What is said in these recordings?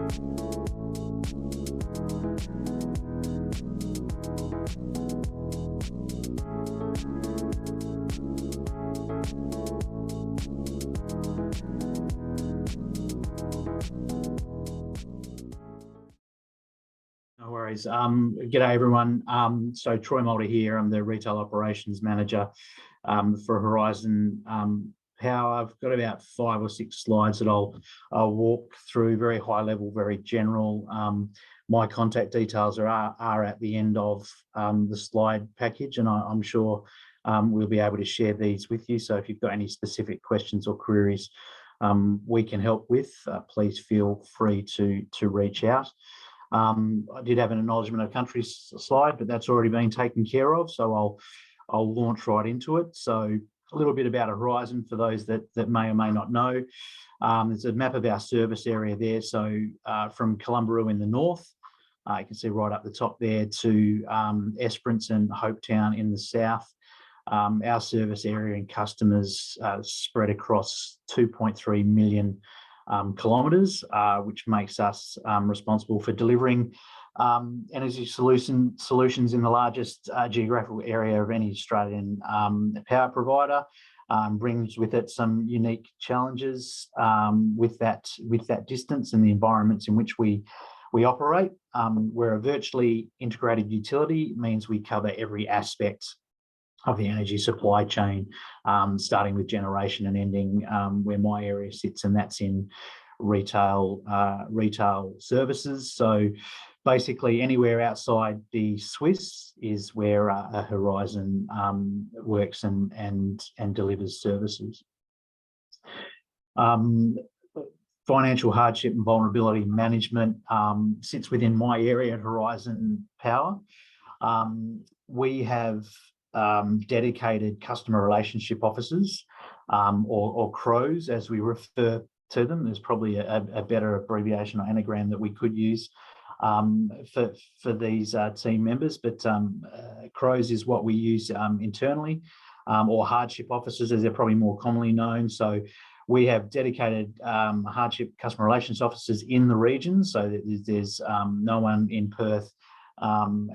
No worries. G'day everyone. So Troy Mulder here. I'm the Retail Operations Manager for Horizon Power. I've got about 5 or 6 slides that I'll walk through, very high level, very general. My contact details are at the end of the slide package, and I'm sure we'll be able to share these with you. So if you've got any specific questions or queries we can help with, please feel free to reach out. I did have an acknowledgement of country slide, but that's already been taken care of, so I'll launch right into it. So a little bit about Horizon for those that may or may not know. There's a map of our service area there. So from Columbaroo in the north, you can see right up the top there, to Esperance and Hopetown in the south. Our service area and customers spread across 2.3 million kilometres, which makes us responsible for delivering energy solutions in the largest geographical area of any Australian power provider. Brings with it some unique challenges with that distance and the environments in which we operate. We're a virtually integrated utility. It means we cover every aspect of the energy supply chain, starting with generation and ending where my area sits, and that's in retail services. So basically anywhere outside the Swiss is where Horizon works and delivers services. Financial hardship and vulnerability management sits within my area at Horizon Power. We have dedicated customer relationship officers, or CROs as we refer to them. There's probably a better abbreviation or anagram that we could use for these team members, but CROs is what we use internally, or hardship officers as they're probably more commonly known. So we have dedicated hardship customer relations officers in the region, so that there's no one in Perth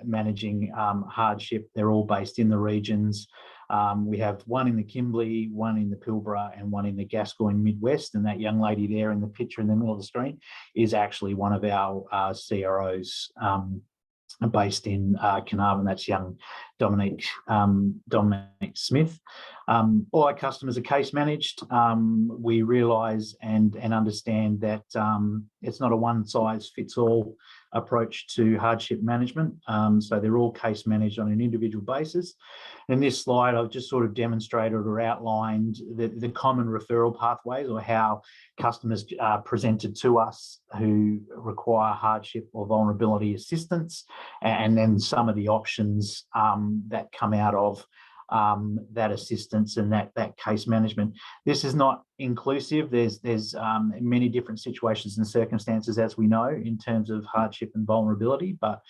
managing hardship. They're all based in the regions. We have one in the Kimberley, one in the Pilbara, and one in the Gascoyne Midwest. And that young lady there in the picture in the middle of the screen is actually one of our CROs based in Carnarvon. That's young Dominic Smith. All our customers are case managed. We realise and understand that it's not a one size fits all approach to hardship management. So they're all case managed on an individual basis. In this slide, I've just sort of demonstrated or outlined the common referral pathways, or how customers are presented to us who require hardship or vulnerability assistance, and then some of the options that come out of that assistance and that case management. This is not inclusive. There's many different situations and circumstances, as we know, in terms of hardship and vulnerability, but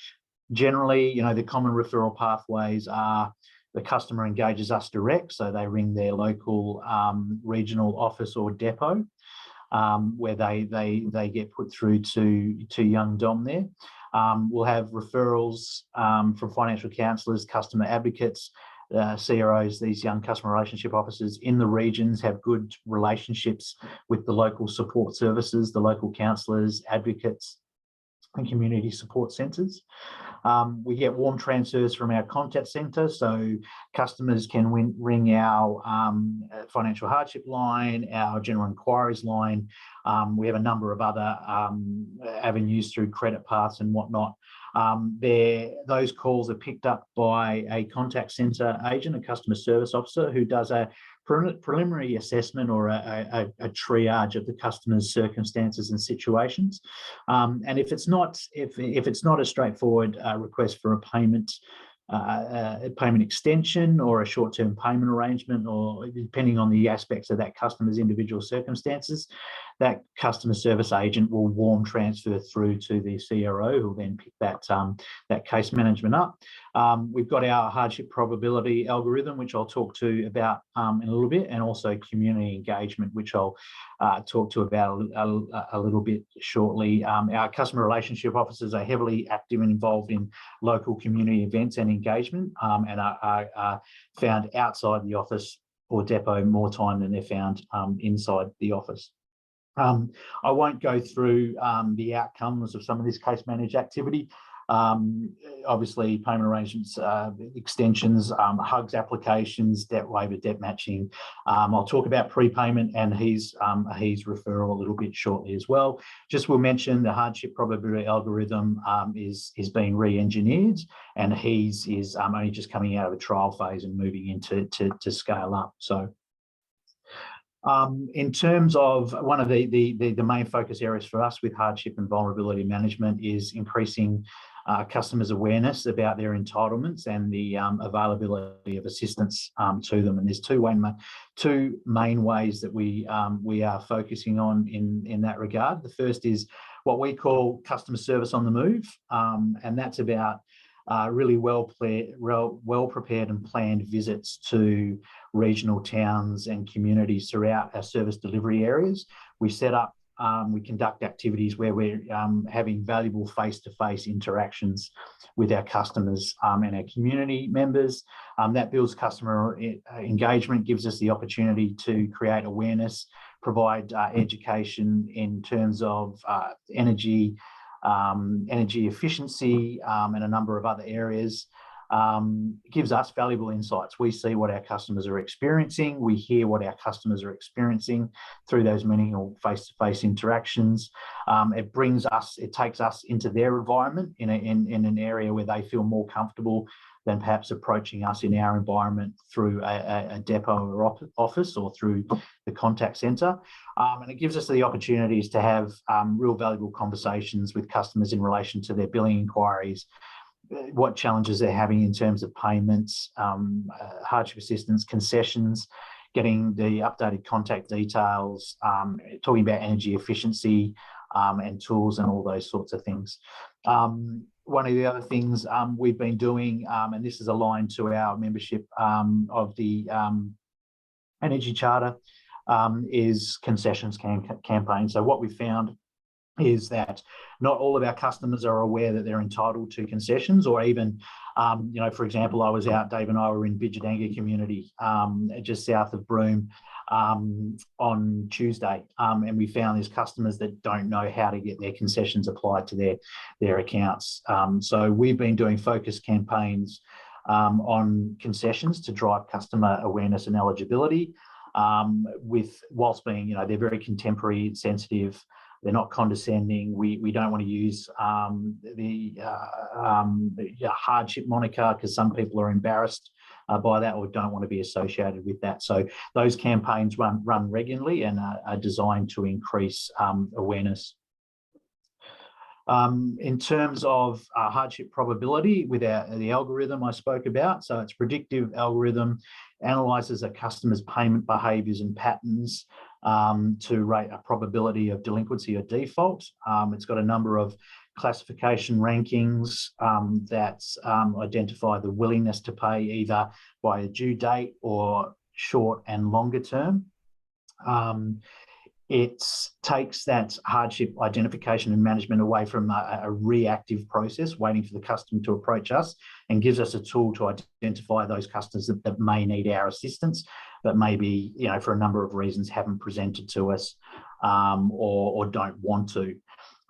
generally, the common referral pathways are: the customer engages us direct, so they ring their local regional office or depot, where they get put through to young Dom there. We'll have referrals from financial counsellors, customer advocates, CROs. These young customer relationship officers in the regions have good relationships with the local support services, the local counsellors, advocates, and community support centres. We get warm transfers from our contact centre, so customers can ring our financial hardship line, our general inquiries line. We have a number of other avenues through credit paths and whatnot. Those calls are picked up by a contact centre agent, a customer service officer, who does a preliminary assessment or a triage of the customer's circumstances and situations. And if it's not a straightforward request for a payment extension or a short-term payment arrangement, or depending on the aspects of that customer's individual circumstances, that customer service agent will warm transfer through to the CRO, who will then pick that case management up. We've got our hardship probability algorithm, which I'll talk to about in a little bit, and also community engagement, which I'll talk to about a little bit shortly. Our customer relationship officers are heavily active and involved in local community events and engagement, and are found outside the office or depot more time than they're found inside the office. I won't go through the outcomes of some of this case managed activity. Obviously, payment arrangements, extensions, hugs applications, debt waiver, debt matching. I'll talk about prepayment and his referral a little bit shortly as well. Just will mention the hardship probability algorithm is being re-engineered, and his is only just coming out of a trial phase and moving into to scale up. So in terms of one of the main focus areas for us with hardship and vulnerability management is increasing customers' awareness about their entitlements and the availability of assistance to them. And there's two main ways that we are focusing on in that regard. The first is what we call customer service on the move, and that's about really well prepared and planned visits to regional towns and communities throughout our service delivery areas. We set up, we conduct activities where we're having valuable face-to-face interactions with our customers and our community members. That builds customer engagement, gives us the opportunity to create awareness, provide education in terms of energy efficiency, and a number of other areas. Gives us valuable insights. We see what our customers are experiencing. We hear what our customers are experiencing through those meaningful face-to-face interactions. It takes us into their environment in an area where they feel more comfortable than perhaps approaching us in our environment through a depot or office or through the contact centre. And it gives us the opportunities to have real valuable conversations with customers in relation to their billing inquiries, what challenges they're having in terms of payments, hardship assistance, concessions, getting the updated contact details, talking about energy efficiency and tools and all those sorts of things. One of the other things we've been doing, and this is aligned to our membership of the Energy Charter, is concessions campaign. So what we found is that not all of our customers are aware that they're entitled to concessions, or even, for example, Dave and I were in Bidjadanga community, just south of Broome, on Tuesday, and we found there's customers that don't know how to get their concessions applied to their accounts. So we've been doing focus campaigns on concessions to drive customer awareness and eligibility, whilst being, they're very contemporary, sensitive. They're not condescending. We don't want to use the hardship moniker, because some people are embarrassed by that or don't want to be associated with that. So those campaigns run regularly and are designed to increase awareness. In terms of hardship probability with the algorithm I spoke about, so it's predictive algorithm, analyses a customer's payment behaviours and patterns to rate a probability of delinquency or default. It's got a number of classification rankings that identify the willingness to pay either by a due date or short and longer term. It takes that hardship identification and management away from a reactive process, waiting for the customer to approach us, and gives us a tool to identify those customers that may need our assistance, but maybe, for a number of reasons haven't presented to us or don't want to.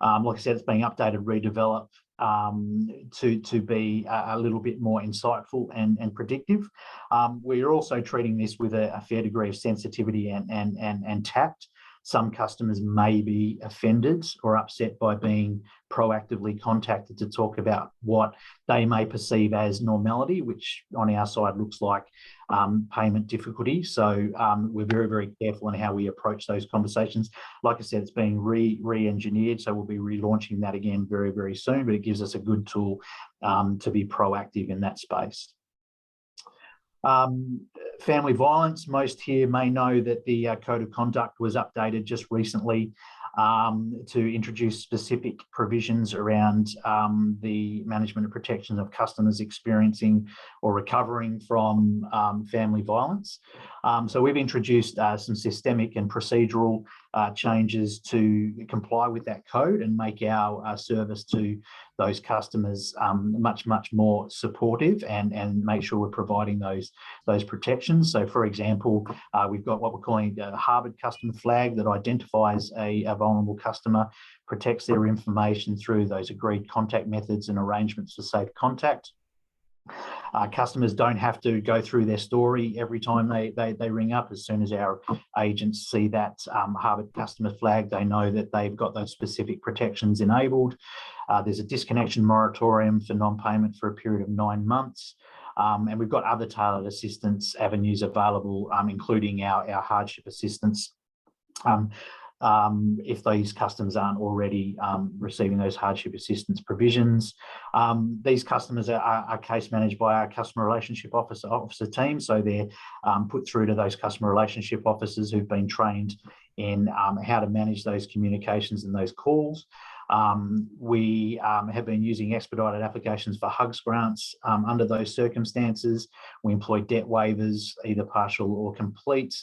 Like I said, it's being updated, redeveloped to be a little bit more insightful and predictive. We're also treating this with a fair degree of sensitivity and tact. Some customers may be offended or upset by being proactively contacted to talk about what they may perceive as normality, which on our side looks like payment difficulty. So we're very, very careful in how we approach those conversations. Like I said, it's being re-engineered, so we'll be relaunching that again very, very soon, but it gives us a good tool to be proactive in that space. Family violence, most here may know that the Code of Conduct was updated just recently to introduce specific provisions around the management and protection of customers experiencing or recovering from family violence. So we've introduced some systemic and procedural changes to comply with that code and make our service to those customers much more supportive and make sure we're providing those protections. So, for example, we've got what we're calling a harbored customer flag that identifies a vulnerable customer, protects their information through those agreed contact methods and arrangements for safe contact. Customers don't have to go through their story every time they ring up. As soon as our agents see that harbored customer flag, they know that they've got those specific protections enabled. There's a disconnection moratorium for non-payment for a period of 9 months. And we've got other tailored assistance avenues available, including our hardship assistance. If these customers aren't already receiving those hardship assistance provisions. These customers are case managed by our customer relationship officer team. So they're put through to those customer relationship officers who've been trained in how to manage those communications and those calls. We have been using expedited applications for HUGS grants under those circumstances. We employ debt waivers, either partial or complete,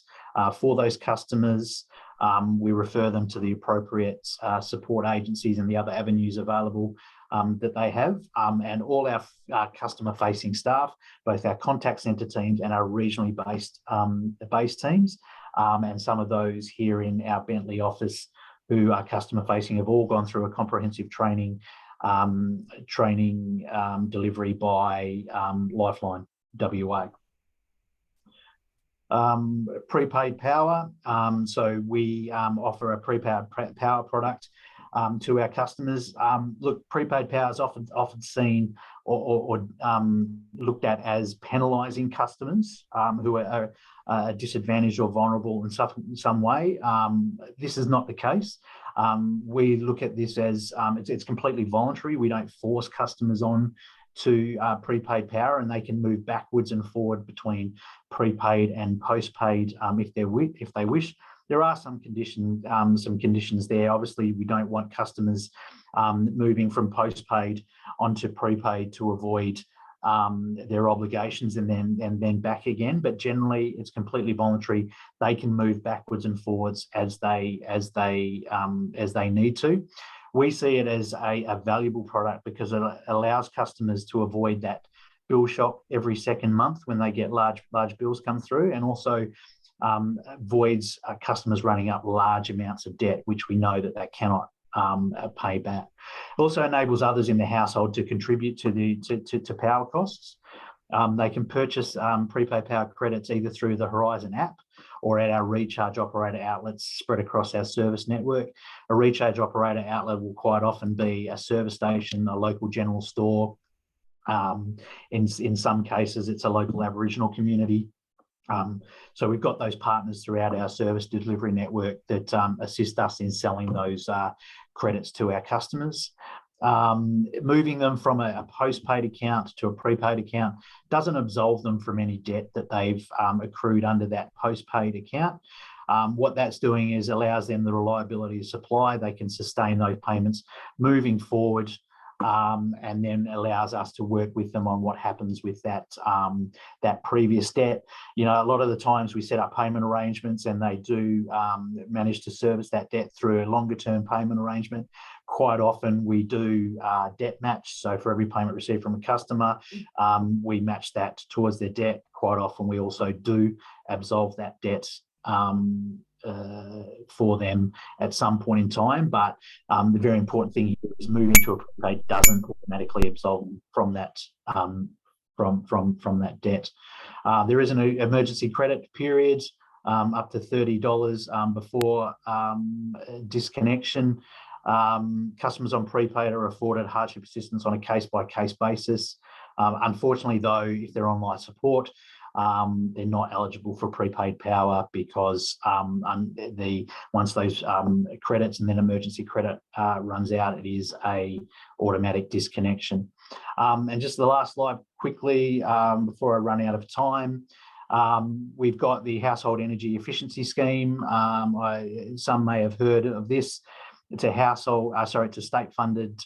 for those customers. We refer them to the appropriate support agencies and the other avenues available that they have. And all our customer-facing staff, both our contact centre teams and our regionally based teams, and some of those here in our Bentley office who are customer-facing, have all gone through a comprehensive training delivery by Lifeline WA. Prepaid power. So we offer a prepaid power product to our customers. Look, prepaid power is often seen or looked at as penalising customers who are disadvantaged or vulnerable in some way. This is not the case. We look at this as it's completely voluntary. We don't force customers on to prepaid power, and they can move backwards and forward between prepaid and postpaid if they wish. There are some conditions there. Obviously, we don't want customers moving from postpaid onto prepaid to avoid their obligations and then back again. But generally, it's completely voluntary. They can move backwards and forwards as they need to. We see it as a valuable product because it allows customers to avoid that bill shock every second month when they get large bills come through, and also avoids customers running up large amounts of debt, which we know that they cannot pay back. It also enables others in the household to contribute to power costs. They can purchase prepaid power credits either through the Horizon app or at our recharge operator outlets spread across our service network. A recharge operator outlet will quite often be a service station, a local general store. In some cases, it's a local Aboriginal community. So we've got those partners throughout our service delivery network that assist us in selling those credits to our customers. Moving them from a postpaid account to a prepaid account doesn't absolve them from any debt that they've accrued under that postpaid account. What that's doing is allows them the reliability of supply. They can sustain those payments moving forward, and then allows us to work with them on what happens with that previous debt. You know, a lot of the times we set up payment arrangements and they do manage to service that debt through a longer term payment arrangement. Quite often we do debt match. So for every payment received from a customer, we match that towards their debt. Quite often we also do absolve that debt for them at some point in time, but the very important thing here is moving to a prepaid doesn't automatically absolve them from that from that debt. There is an emergency credit period up to $30 before disconnection. Customers on prepaid are afforded hardship assistance on a case-by-case basis. Unfortunately, though, if they're on life support, they're not eligible for prepaid power because once those credits and then emergency credit runs out, it is a automatic disconnection. And just the last slide quickly before I run out of time. We've got the Household Energy Efficiency Scheme. Some may have heard of this. It's it's a state-funded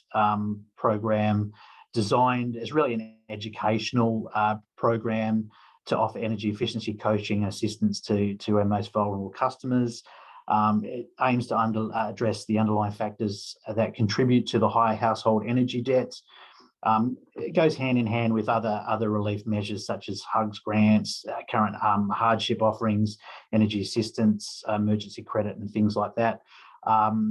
program designed as really an educational program to offer energy efficiency coaching and assistance to our most vulnerable customers. It aims to address the underlying factors that contribute to the high household energy debts. It goes hand in hand with other relief measures such as HUGS grants, current hardship offerings, energy assistance, emergency credit and things like that.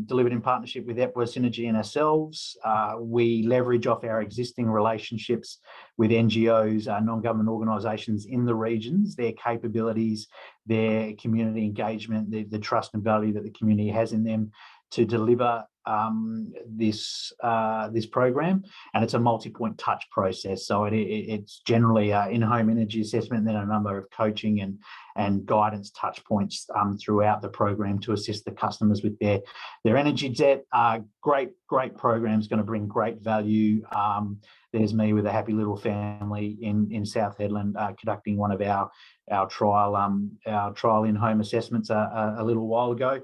Delivered in partnership with AWST Energy and ourselves. We leverage off our existing relationships with NGOs, non-government organisations in the regions, their capabilities, their community engagement, the trust and value that the community has in them to deliver this program. And it's a multi-point touch process. So it's generally an in-home energy assessment and then a number of coaching and guidance touch points throughout the program to assist the customers with their energy debt. Great program, is going to bring great value. There's me with a happy little family in South Hedland conducting one of our trial in-home assessments a little while ago.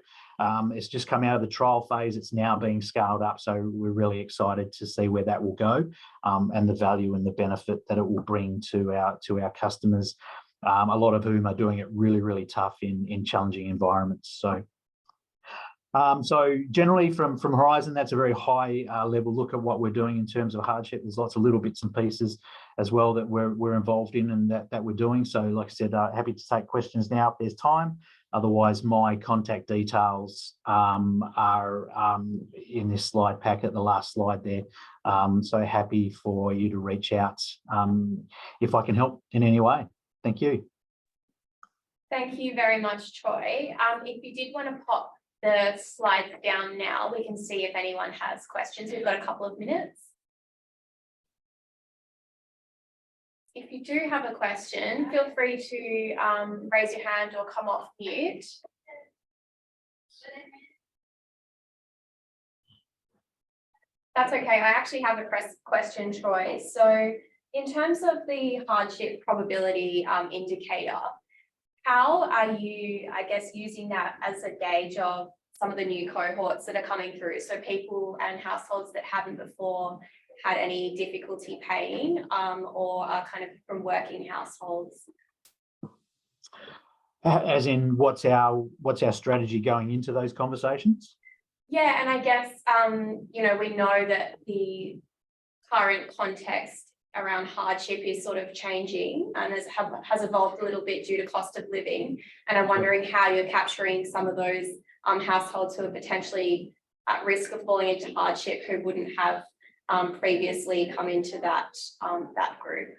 It's just come out of the trial phase. It's now being scaled up. So we're really excited to see where that will go and the value and the benefit that it will bring to our customers, a lot of whom are doing it really, really tough in challenging environments. So generally from Horizon, that's a very high level look at what we're doing in terms of hardship. There's lots of little bits and pieces as well that we're involved in and that we're doing. So like I said, happy to take questions now if there's time. Otherwise, my contact details are in this slide pack at the last slide there. So happy for you to reach out if I can help in any way. Thank you. Thank you very much, Troy. If you did want to pop the slides down now, we can see if anyone has questions. We've got a couple of minutes. If you do have a question, feel free to raise your hand or come off mute. That's okay. I actually have a question, Troy. So in terms of the hardship probability indicator, how are you, I guess, using that as a gauge of some of the new cohorts that are coming through? So people and households that haven't before had any difficulty paying or are kind of from working households? As in what's our strategy going into those conversations? Yeah, and I guess, you know, we know that the current context around hardship is sort of changing and has evolved a little bit due to cost of living. And I'm wondering how you're capturing some of those households who are potentially at risk of falling into hardship who wouldn't have previously come into that group.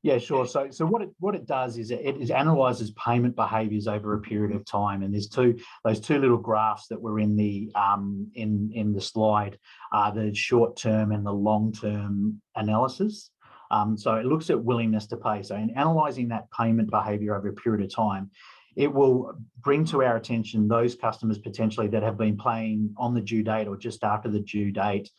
Yeah, sure. So what it does is it analyzes payment behaviours over a period of time, and there's those two little graphs that were in the slide, the short term and the long term analysis. So it looks at willingness to pay. So in analysing that payment behaviour over a period of time, it will bring to our attention those customers potentially that have been paying on the due date or just after the due date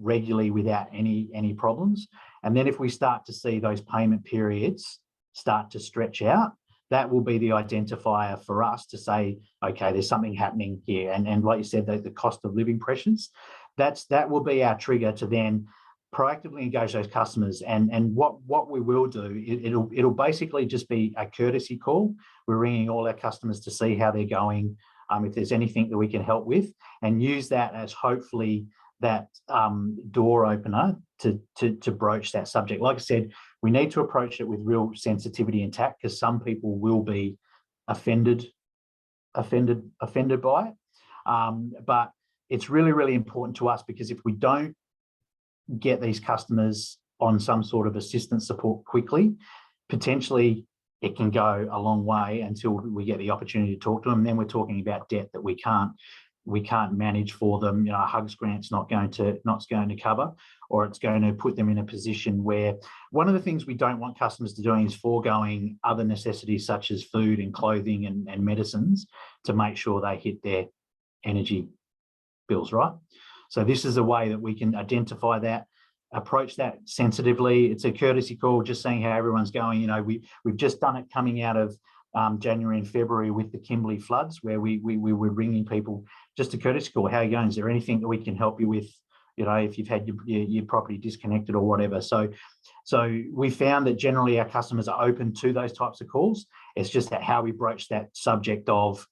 regularly without any problems. And then if we start to see those payment periods start to stretch out, that will be the identifier for us to say, okay, there's something happening here. And like you said, the cost of living pressures, that will be our trigger to then proactively engage those customers. And what we will do, it'll basically just be a courtesy call. We're ringing all our customers to see how they're going, if there's anything that we can help with, and use that as hopefully that door opener to broach that subject. Like I said, we need to approach it with real sensitivity and tact, because some people will be offended by it. But it's really, really important to us, because if we don't get these customers on some sort of assistance support quickly, potentially it can go a long way until we get the opportunity to talk to them. And then we're talking about debt that we can't we can't manage for them. You know, a hugs grant's not going to cover, or it's going to put them in a position where one of the things we don't want customers to do is foregoing other necessities such as food and clothing and medicines to make sure they hit their energy bills, right? So this is a way that we can identify that, approach that sensitively. It's a courtesy call, just seeing how everyone's going. You know, we've just done it coming out of January and February with the Kimberley floods, where we were ringing people, just a courtesy call. How are you going? Is there anything that we can help you with? You know, if you've had your property disconnected or whatever. So we found that generally our customers are open to those types of calls. It's just that how we broach that subject of,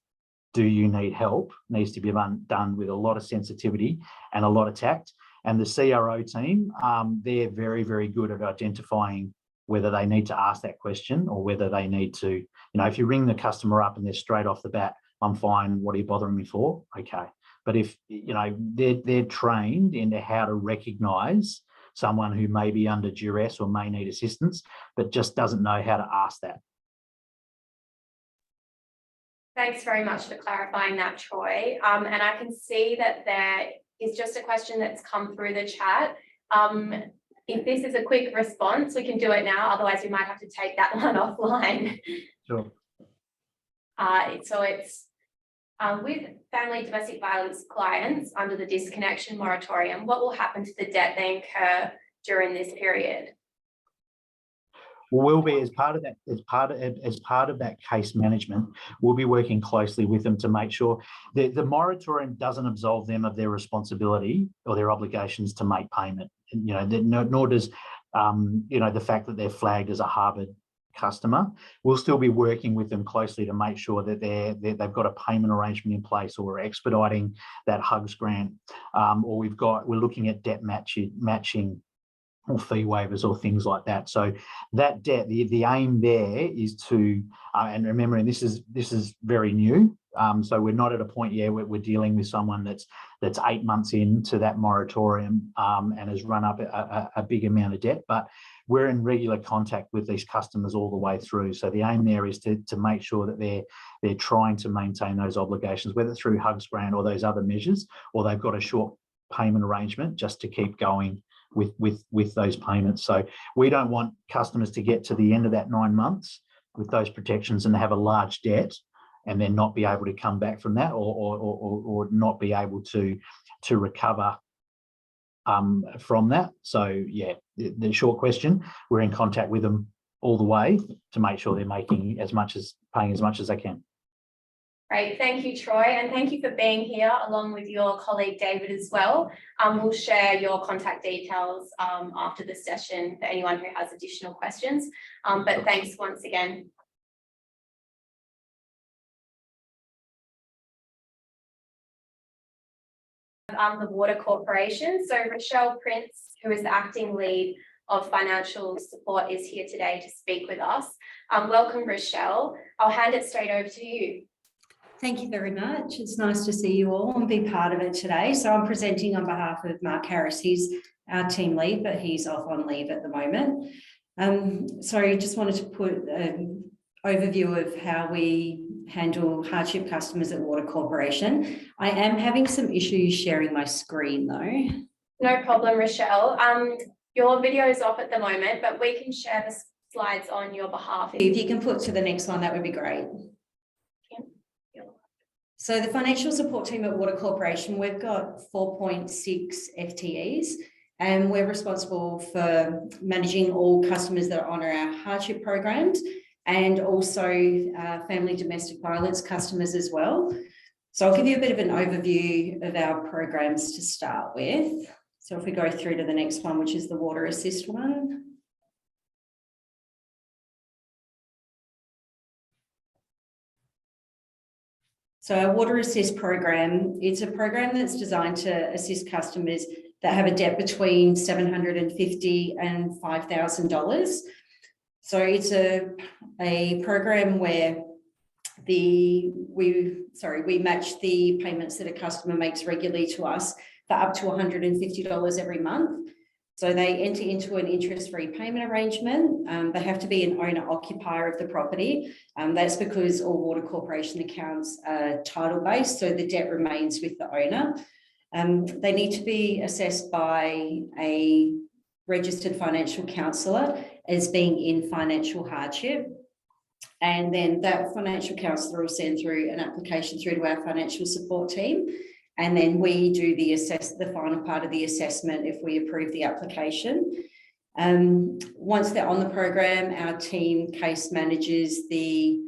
do you need help, needs to be done with a lot of sensitivity and a lot of tact. And the CRO team, they're very, very good at identifying whether they need to ask that question or whether they need to, you know, if you ring the customer up and they're straight off the bat, I'm fine, what are you bothering me for? Okay. But if, you know, they're trained into how to recognise someone who may be under duress or may need assistance, but just doesn't know how to ask that. Thanks very much for clarifying that, Troy. And I can see that there is just a question that's come through the chat. If this is a quick response, we can do it now. Otherwise, we might have to take that one offline. Sure. So it's with family domestic violence clients under the disconnection moratorium, what will happen to the debt they incur during this period? We'll be, as part of that case management, we'll be working closely with them to make sure that the moratorium doesn't absolve them of their responsibility or their obligations to make payment. And, you know, nor does you know, the fact that they're flagged as a harboured customer. We'll still be working with them closely to make sure that they've got a payment arrangement in place, or we're expediting that hugs grant, or we're looking at debt matching or fee waivers or things like that. So that debt, the aim there is to, and remembering this is very new. So we're not at a point yet where we're dealing with someone that's 8 months into that moratorium and has run up a big amount of debt, but we're in regular contact with these customers all the way through. So the aim there is to make sure that they're trying to maintain those obligations, whether through hugs grant or those other measures, or they've got a short payment arrangement just to keep going with those payments. So we don't want customers to get to the end of that 9 months with those protections and have a large debt and then not be able to come back from that, or not be able to recover from that. So yeah, the short question, we're in contact with them all the way to make sure they're paying as much as they can. Great, thank you, Troy, and thank you for being here along with your colleague David as well. We'll share your contact details after the session for anyone who has additional questions, but thanks once again. The Water Corporation. So Rochelle Prince, who is the acting lead of financial support, is here today to speak with us. Welcome, Rochelle. I'll hand it straight over to you. Thank you very much. It's nice to see you all and be part of it today. So I'm presenting on behalf of Mark Harris. He's our team lead, but he's off on leave at the moment. So I just wanted to put an overview of how we handle hardship customers at Water Corporation. I am having some issues sharing my screen though. No problem, Rochelle. Your video is off at the moment, but we can share the slides on your behalf. If you can put to the next one, that would be great. So the financial support team at Water Corporation, we've got 4.6 FTEs, and we're responsible for managing all customers that are on our hardship programs, and also family domestic violence customers as well. So I'll give you a bit of an overview of our programs to start with. So if we go through to the next one, which is the Water Assist one. So our Water Assist program, it's a program that's designed to assist customers that have a debt between $750 and $5,000. So it's a program where we match the payments that a customer makes regularly to us for up to $150 every month. So they enter into an interest-free payment arrangement. They have to be an owner-occupier of the property. That's because all water corporation accounts are title-based, so the debt remains with the owner. They need to be assessed by a registered financial counsellor as being in financial hardship. And then that financial counsellor will send through an application through to our financial support team. And then we do the final part of the assessment if we approve the application. Once they're on the program, our team case manages the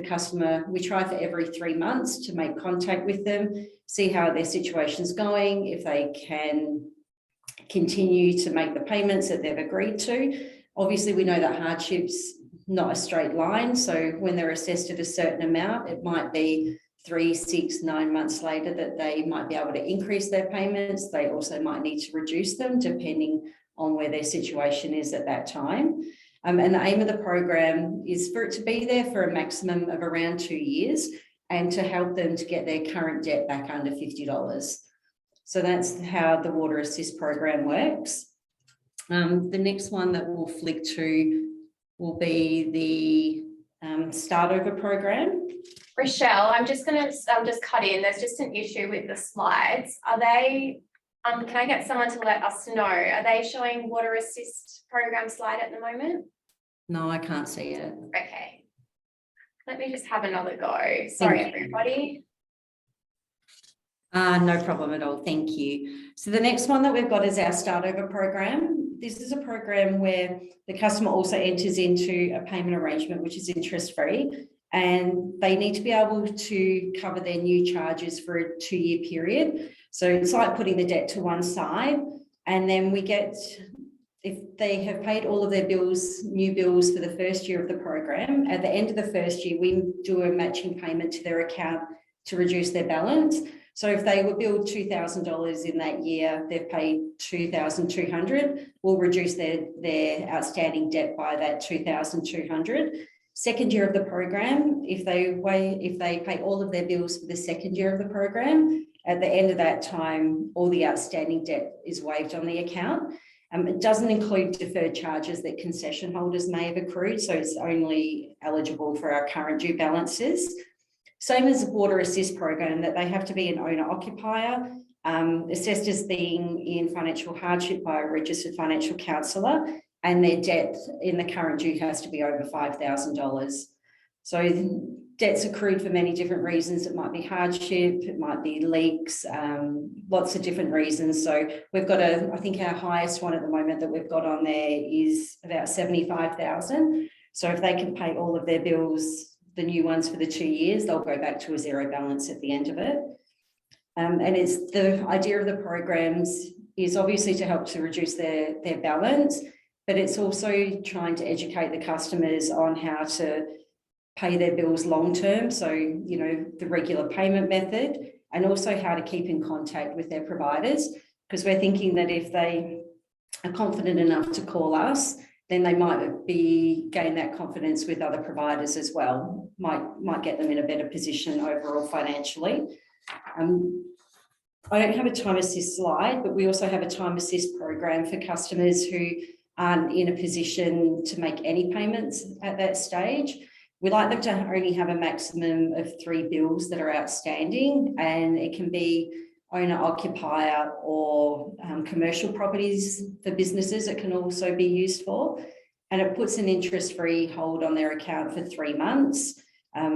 customer. We try for every 3 months to make contact with them, see how their situation's going, if they can continue to make the payments that they've agreed to. Obviously, we know that hardship's not a straight line. So when they're assessed at a certain amount, it might be 3, 6, 9 months later that they might be able to increase their payments. They also might need to reduce them depending on where their situation is at that time. And the aim of the program is for it to be there for a maximum of around 2 years and to help them to get their current debt back under $50. So that's how the Water Assist program works. The next one that we'll flick to will be the Start Over program. Rochelle, I'm just cut in. There's just an issue with the slides. Are they, can I get someone to let us know? Are they showing Water Assist program slide at the moment? No, I can't see it. Okay. Let me just have another go. Sorry, everybody. No problem at all. Thank you. So the next one that we've got is our Start Over program. This is a program where the customer also enters into a payment arrangement, which is interest-free, and they need to be able to cover their new charges for a 2-year period. So it's like putting the debt to one side, and then we get, if they have paid all of their bills, new bills for the first year of the program, at the end of the first year, we do a matching payment to their account to reduce their balance. So if they were billed $2,000 in that year, they've paid $2,200, we'll reduce their outstanding debt by that $2,200. Second year of the program, if they pay all of their bills for the second year of the program, at the end of that time, all the outstanding debt is waived on the account. It doesn't include deferred charges that concession holders may have accrued, so it's only eligible for our current due balances. Same as the Water Assist program, that they have to be an owner-occupier, assessed as being in financial hardship by a registered financial counsellor, and their debt in the current due has to be over $5,000. So debt's accrued for many different reasons. It might be hardship, it might be leaks, lots of different reasons. So we've got I think our highest one at the moment that we've got on there is about $75,000. So if they can pay all of their bills, the new ones for the 2 years, they'll go back to a zero balance at the end of it. And it's the idea of the programs is obviously to help to reduce their balance, but it's also trying to educate the customers on how to pay their bills long term. So, you know, the regular payment method, and also how to keep in contact with their providers, because we're thinking that if they are confident enough to call us, then they might gain that confidence with other providers as well, might get them in a better position overall financially. I don't have a time assist slide, but we also have a time assist program for customers who aren't in a position to make any payments at that stage. We like them to only have a maximum of 3 bills that are outstanding, and it can be owner-occupier or commercial properties for businesses it can also be used for. And it puts an interest-free hold on their account for 3 months.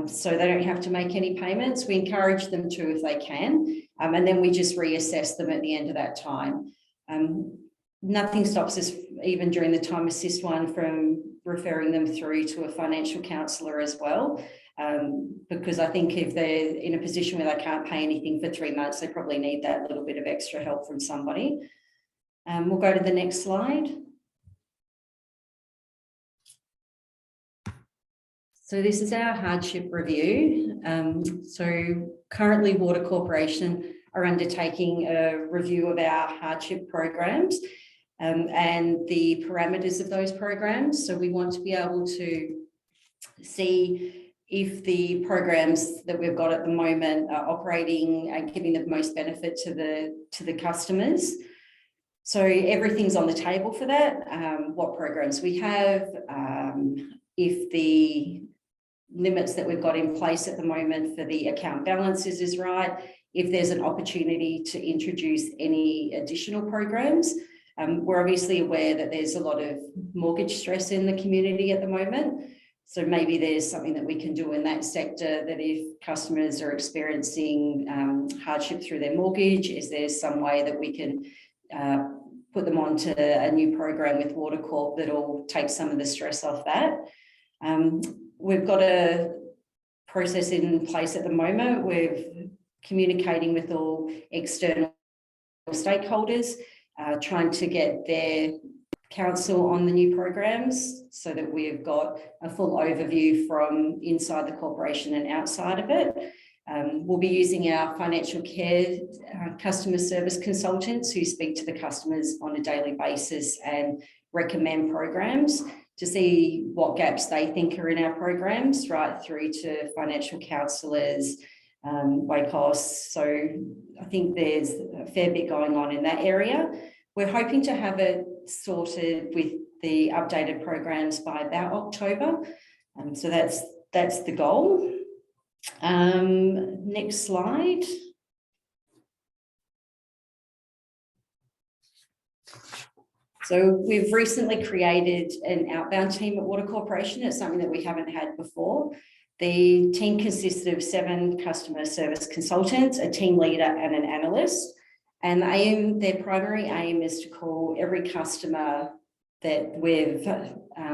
So they don't have to make any payments. We encourage them to if they can, and then we just reassess them at the end of that time. Nothing stops us, even during the time assist one, from referring them through to a financial counsellor as well, because I think if they're in a position where they can't pay anything for 3 months, they probably need that little bit of extra help from somebody. We'll go to the next slide. So this is our hardship review. So currently Water Corporation are undertaking a review of our hardship programs and the parameters of those programs. So we want to be able to see if the programs that we've got at the moment are operating and giving the most benefit to the customers. So everything's on the table for that. What programs we have, if the limits that we've got in place at the moment for the account balances is right, if there's an opportunity to introduce any additional programs. We're obviously aware that there's a lot of mortgage stress in the community at the moment. So maybe there's something that we can do in that sector, that if customers are experiencing hardship through their mortgage, is there some way that we can put them onto a new program with Water Corp that'll take some of the stress off that. We've got a process in place at the moment. We're communicating with all external stakeholders, trying to get their counsel on the new programs so that we've got a full overview from inside the corporation and outside of it. We'll be using our financial care customer service consultants who speak to the customers on a daily basis and recommend programs to see what gaps they think are in our programs, right through to financial counsellors, WACOS. So I think there's a fair bit going on in that area. We're hoping to have it sorted with the updated programs by about October. So that's the goal. Next slide. So we've recently created an outbound team at Water Corporation. It's something that we haven't had before. The team consisted of 7 customer service consultants, a team leader and an analyst. And their primary aim is to call every customer that we've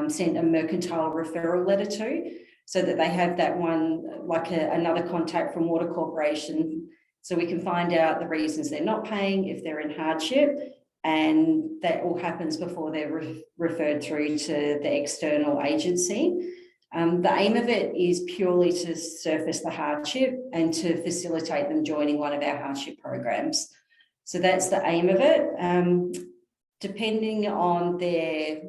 sent a mercantile referral letter to, so that they have that one, like another contact from Water Corporation, so we can find out the reasons they're not paying, if they're in hardship, and that all happens before they're referred through to the external agency. The aim of it is purely to surface the hardship and to facilitate them joining one of our hardship programs. So that's the aim of it. Depending on their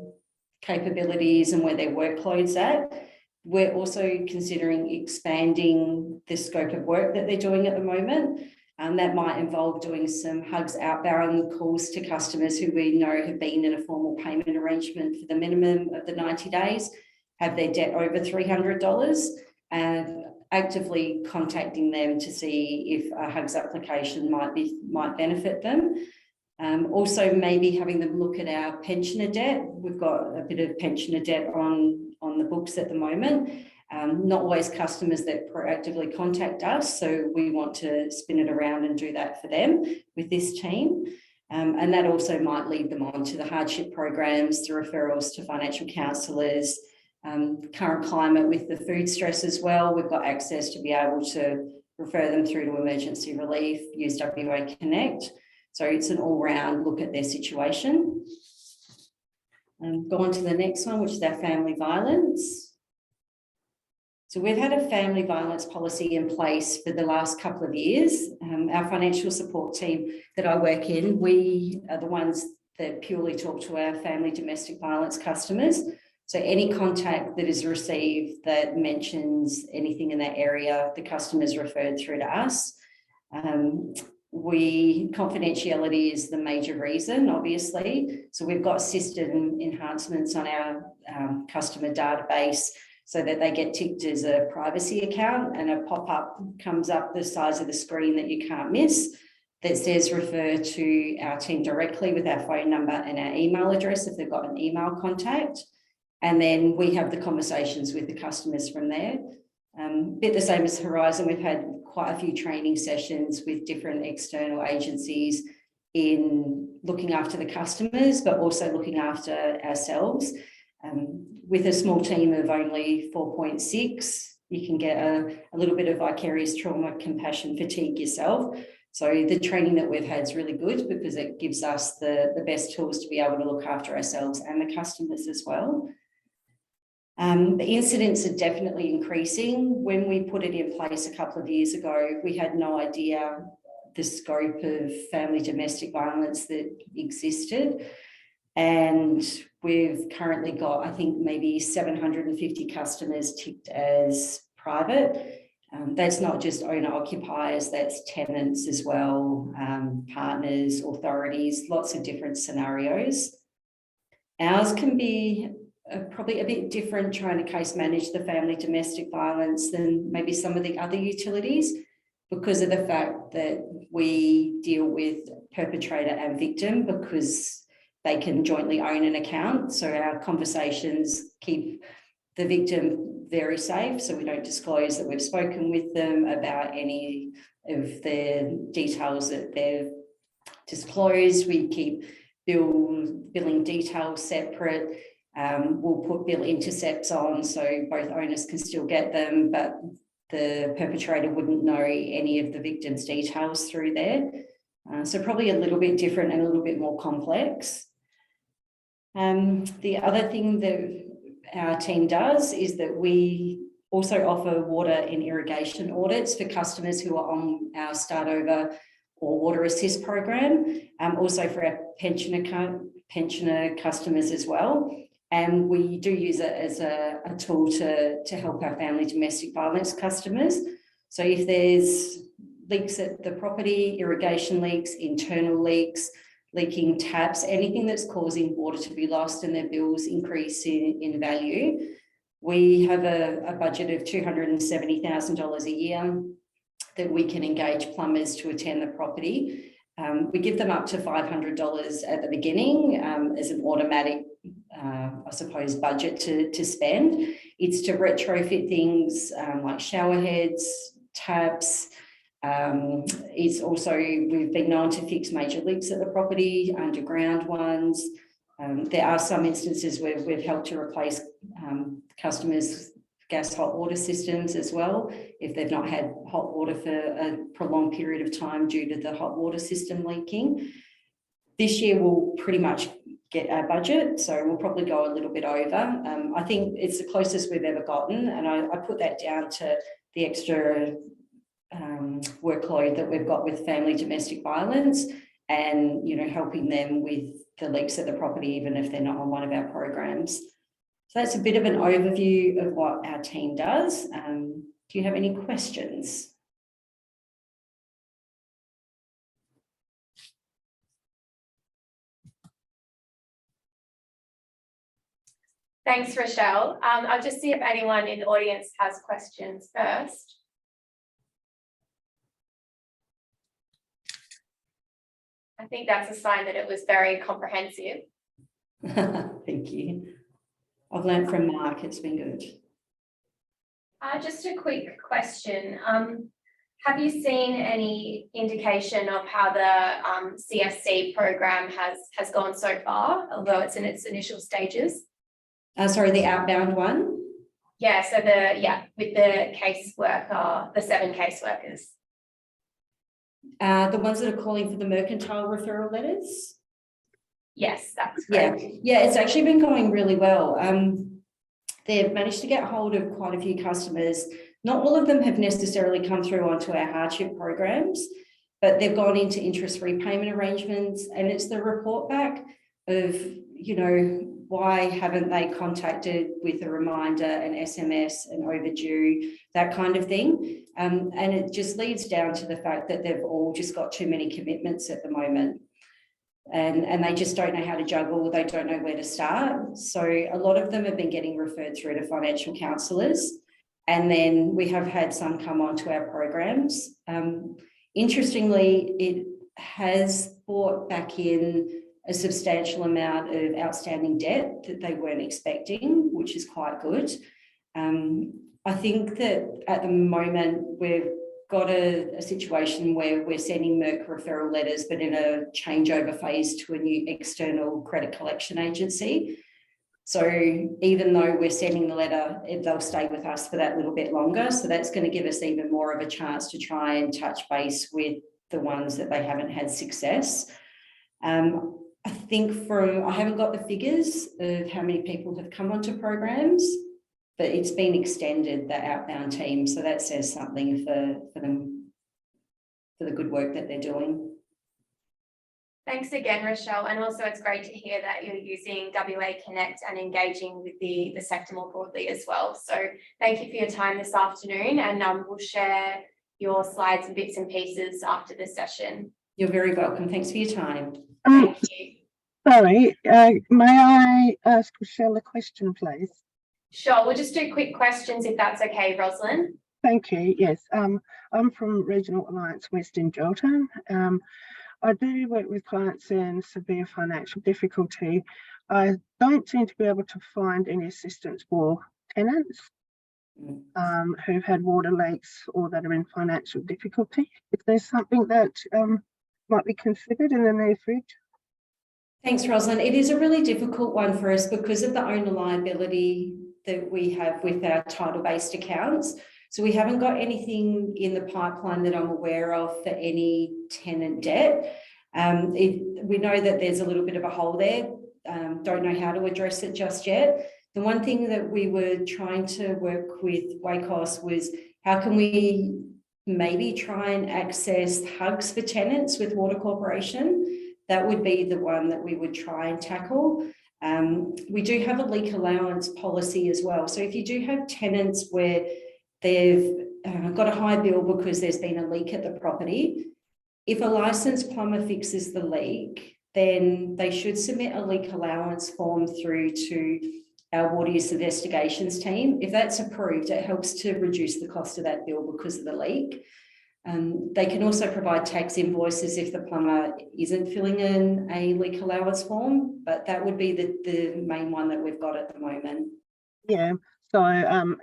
capabilities and where their workload's at, we're also considering expanding the scope of work that they're doing at the moment. That might involve doing some hugs outbound calls to customers who we know have been in a formal payment arrangement for the minimum of the 90 days, have their debt over $300, and actively contacting them to see if a hugs application might benefit them. Also maybe having them look at our pensioner debt. We've got a bit of pensioner debt on the books at the moment. Not always customers that proactively contact us, so we want to spin it around and do that for them with this team. And that also might lead them on to the hardship programs, the referrals to financial counsellors. Current climate with the food stress as well, we've got access to be able to refer them through to emergency relief, use WA Connect. So it's an all-round look at their situation. Go on to the next one, which is our family violence. So we've had a family violence policy in place for the last couple of years. Our financial support team that I work in, we are the ones that purely talk to our family domestic violence customers. So any contact that is received that mentions anything in that area, the customer is referred through to us. Confidentiality is the major reason, obviously. So we've got system enhancements on our customer database so that they get ticked as a privacy account, and a pop-up comes up the size of the screen that you can't miss that says refer to our team directly with our phone number and our email address if they've got an email contact. And then we have the conversations with the customers from there. Bit the same as Horizon. We've had quite a few training sessions with different external agencies in looking after the customers, but also looking after ourselves. With a small team of only 4.6, you can get a little bit of vicarious trauma, compassion, fatigue yourself. So the training that we've had is really good because it gives us the best tools to be able to look after ourselves and the customers as well. The incidents are definitely increasing. When we put it in place a couple of years ago, we had no idea the scope of family domestic violence that existed. And we've currently got, I think, maybe 750 customers ticked as private. That's not just owner occupiers, that's tenants as well, partners, authorities, lots of different scenarios. Ours can be probably a bit different trying to case manage the family domestic violence than maybe some of the other utilities, because of the fact that we deal with perpetrator and victim, because they can jointly own an account. So our conversations keep the victim very safe. So we don't disclose that we've spoken with them about any of the details that they've disclosed. We keep billing details separate. We'll put bill intercepts on so both owners can still get them, but the perpetrator wouldn't know any of the victim's details through there. So probably a little bit different and a little bit more complex. The other thing that our team does is that we also offer water and irrigation audits for customers who are on our Start Over or Water Assist program, also for our pensioner customers as well. And we do use it as a tool to help our family domestic violence customers. So if there's leaks at the property, irrigation leaks, internal leaks, leaking taps, anything that's causing water to be lost and their bills increase in value, we have a budget of $270,000 a year that we can engage plumbers to attend the property. We give them up to $500 at the beginning as an automatic, I suppose, budget to spend. It's to retrofit things like shower heads, taps. It's also, we've been known to fix major leaks at the property, underground ones. There are some instances where we've helped to replace customers' gas hot water systems as well, if they've not had hot water for a prolonged period of time due to the hot water system leaking. This year we'll pretty much get our budget, so we'll probably go a little bit over. I think it's the closest we've ever gotten, and I put that down to the extra workload that we've got with family domestic violence and, you know, helping them with the leaks at the property, even if they're not on one of our programs. So that's a bit of an overview of what our team does. Do you have any questions? Thanks, Rochelle. I'll just see if anyone in the audience has questions first. I think that's a sign that it was very comprehensive. Thank you. I've learned from Mark, it's been good. Just a quick question. Have you seen any indication of how the CSC program has gone so far, although it's in its initial stages? Sorry, the outbound one? Yeah, so with the caseworker, the 7 caseworkers. The ones that are calling for the mercantile referral letters? Yes, that's correct. Yeah, it's actually been going really well. They've managed to get hold of quite a few customers. Not all of them have necessarily come through onto our hardship programs, but they've gone into interest-free payment arrangements, and it's the report back of, you know, why haven't they contacted with a reminder, an SMS, an overdue, that kind of thing. And it just leads down to the fact that they've all just got too many commitments at the moment. And they just don't know how to juggle, they don't know where to start. So a lot of them have been getting referred through to financial counsellors. And then we have had some come onto our programs. Interestingly, it has brought back in a substantial amount of outstanding debt that they weren't expecting, which is quite good. I think that at the moment we've got a situation where we're sending MERC referral letters, but in a changeover phase to a new external credit collection agency. So even though we're sending the letter, they'll stay with us for that little bit longer. So that's going to give us even more of a chance to try and touch base with the ones that they haven't had success. I think I haven't got the figures of how many people have come onto programs, but it's been extended, the outbound team. So that says something for them, for the good work that they're doing. Thanks again, Rochelle. And also it's great to hear that you're using WA Connect and engaging with the sector more broadly as well. So thank you for your time this afternoon, and we'll share your slides and bits and pieces after the session. You're very welcome. Thanks for your time. Thank you. Sorry, may I ask Rochelle a question, please? Sure, we'll just do quick questions if that's okay, Rosalind. Thank you. Yes, I'm from Regional Alliance West in Gelton. I do work with clients in severe financial difficulty. I don't seem to be able to find any assistance for tenants who've had water leaks or that are in financial difficulty. Is there something that might be considered in the near future? Thanks, Rosalind. It is a really difficult one for us because of the owner liability that we have with our title-based accounts. So we haven't got anything in the pipeline that I'm aware of for any tenant debt. We know that there's a little bit of a hole there. Don't know how to address it just yet. The one thing that we were trying to work with WACOS was how can we maybe try and access hugs for tenants with Water Corporation. That would be the one that we would try and tackle. We do have a leak allowance policy as well. So if you do have tenants where they've got a high bill because there's been a leak at the property, if a licensed plumber fixes the leak, then they should submit a leak allowance form through to our water use investigations team. If that's approved, it helps to reduce the cost of that bill because of the leak. They can also provide tax invoices if the plumber isn't filling in a leak allowance form, but that would be the main one that we've got at the moment. Yeah. So,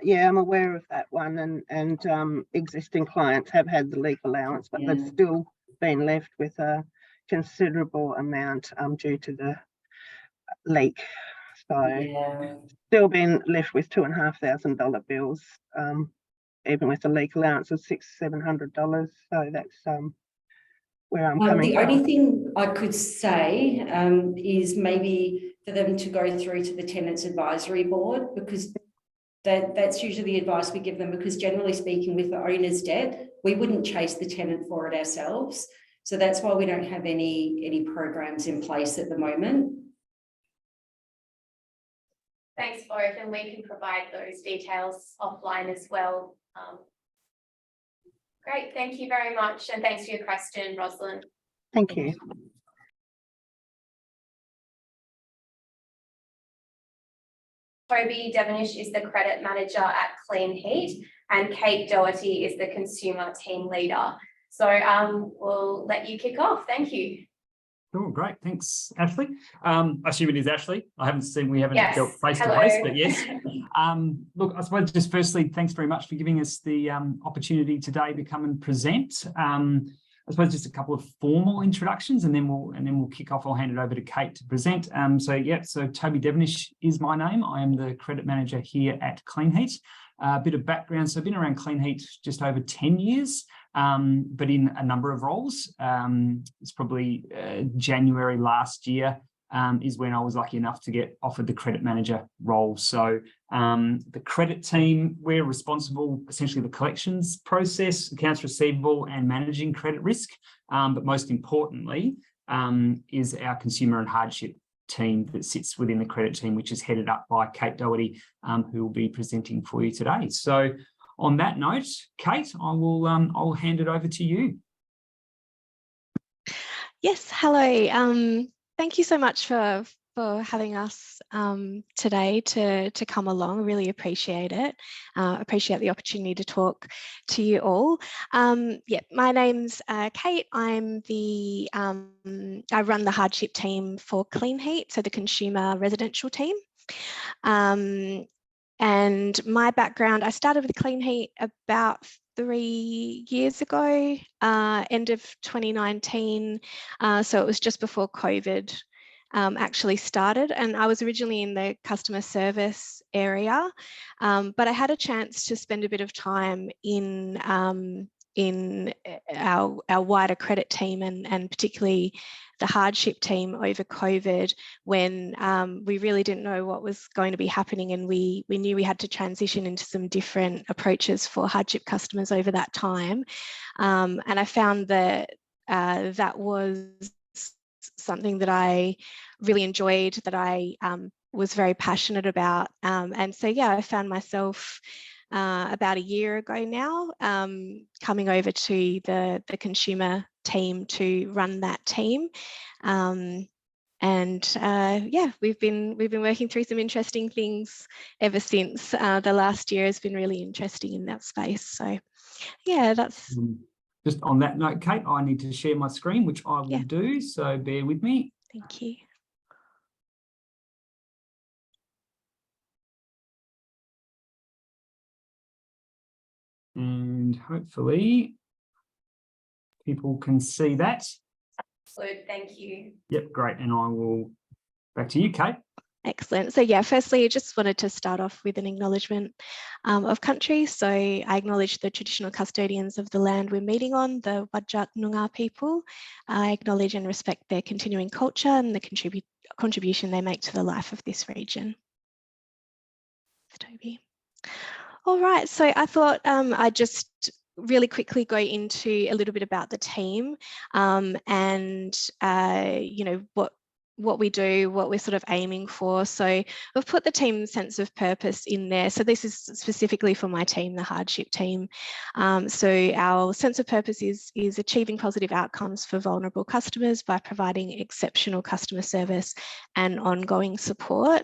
yeah, I'm aware of that one, and existing clients have had the leak allowance, but they've still been left with a considerable amount due to the leak. So, still been left with $2,500 bills, even with the leak allowance of $600-700. So that's where I'm coming from. The only thing I could say is maybe for them to go through to the Tenants Advisory Board, because that's usually the advice we give them, because generally speaking, with the owner's debt, we wouldn't chase the tenant for it ourselves. So that's why we don't have any programs in place at the moment. Thanks, both, and we can provide those details offline as well. Great, thank you very much, and thanks for your question, Rosalind. Thank you. Toby Devonish is the credit manager at Kleenheat, and Kate Doherty is the consumer team leader. So we'll let you kick off. Thank you. Cool, great. Thanks, Ashley. I assume it is Ashley. We haven't dealt face to face, but yes. Look, I suppose just firstly, thanks very much for giving us the opportunity today to come and present. I suppose just a couple of formal introductions, and then we'll kick off. I'll hand it over to Kate to present. So Toby Devonish is my name. I am the credit manager here at Kleenheat. A bit of background. So I've been around Kleenheat just over 10 years, but in a number of roles. It's probably January last year is when I was lucky enough to get offered the credit manager role. So the credit team, we're responsible essentially the collections process, accounts receivable, and managing credit risk. But most importantly is our consumer and hardship team that sits within the credit team, which is headed up by Kate Doherty, who will be presenting for you today. So on that note, Kate, I'll hand it over to you. Yes, hello. Thank you so much for having us today to come along. Really appreciate it. Appreciate the opportunity to talk to you all. Yeah, my name's Kate. I'm I run the hardship team for Kleenheat, so the consumer residential team. And my background, I started with Kleenheat about 3 years ago, end of 2019. So it was just before COVID actually started, and I was originally in the customer service area, but I had a chance to spend a bit of time in our wider credit team and particularly the hardship team over COVID, when we really didn't know what was going to be happening, and we knew we had to transition into some different approaches for hardship customers over that time. And I found that that was something that I really enjoyed, that I was very passionate about. And so, yeah, I found myself about a year ago now coming over to the consumer team to run that team. Yeah, we've been working through some interesting things ever since. The last year has been really interesting in that space. So yeah, that's just on that note, Kate, I need to share my screen, which I will do, so bear with me. Thank you. And hopefully people can see that. Good, thank you. Yep, great. And I will back to you, Kate. Excellent. So yeah, firstly, I just wanted to start off with an acknowledgement of country. So I acknowledge the traditional custodians of the land we're meeting on, the Whadjuk Noongar people. I acknowledge and respect their continuing culture and the contribution they make to the life of this region. Toby. All right, so I thought I'd just really quickly go into a little bit about the team and you know, what we do, what we're sort of aiming for. So we've put the team sense of purpose in there. So this is specifically for my team, the Hardship team. So our sense of purpose is achieving positive outcomes for vulnerable customers by providing exceptional customer service and ongoing support.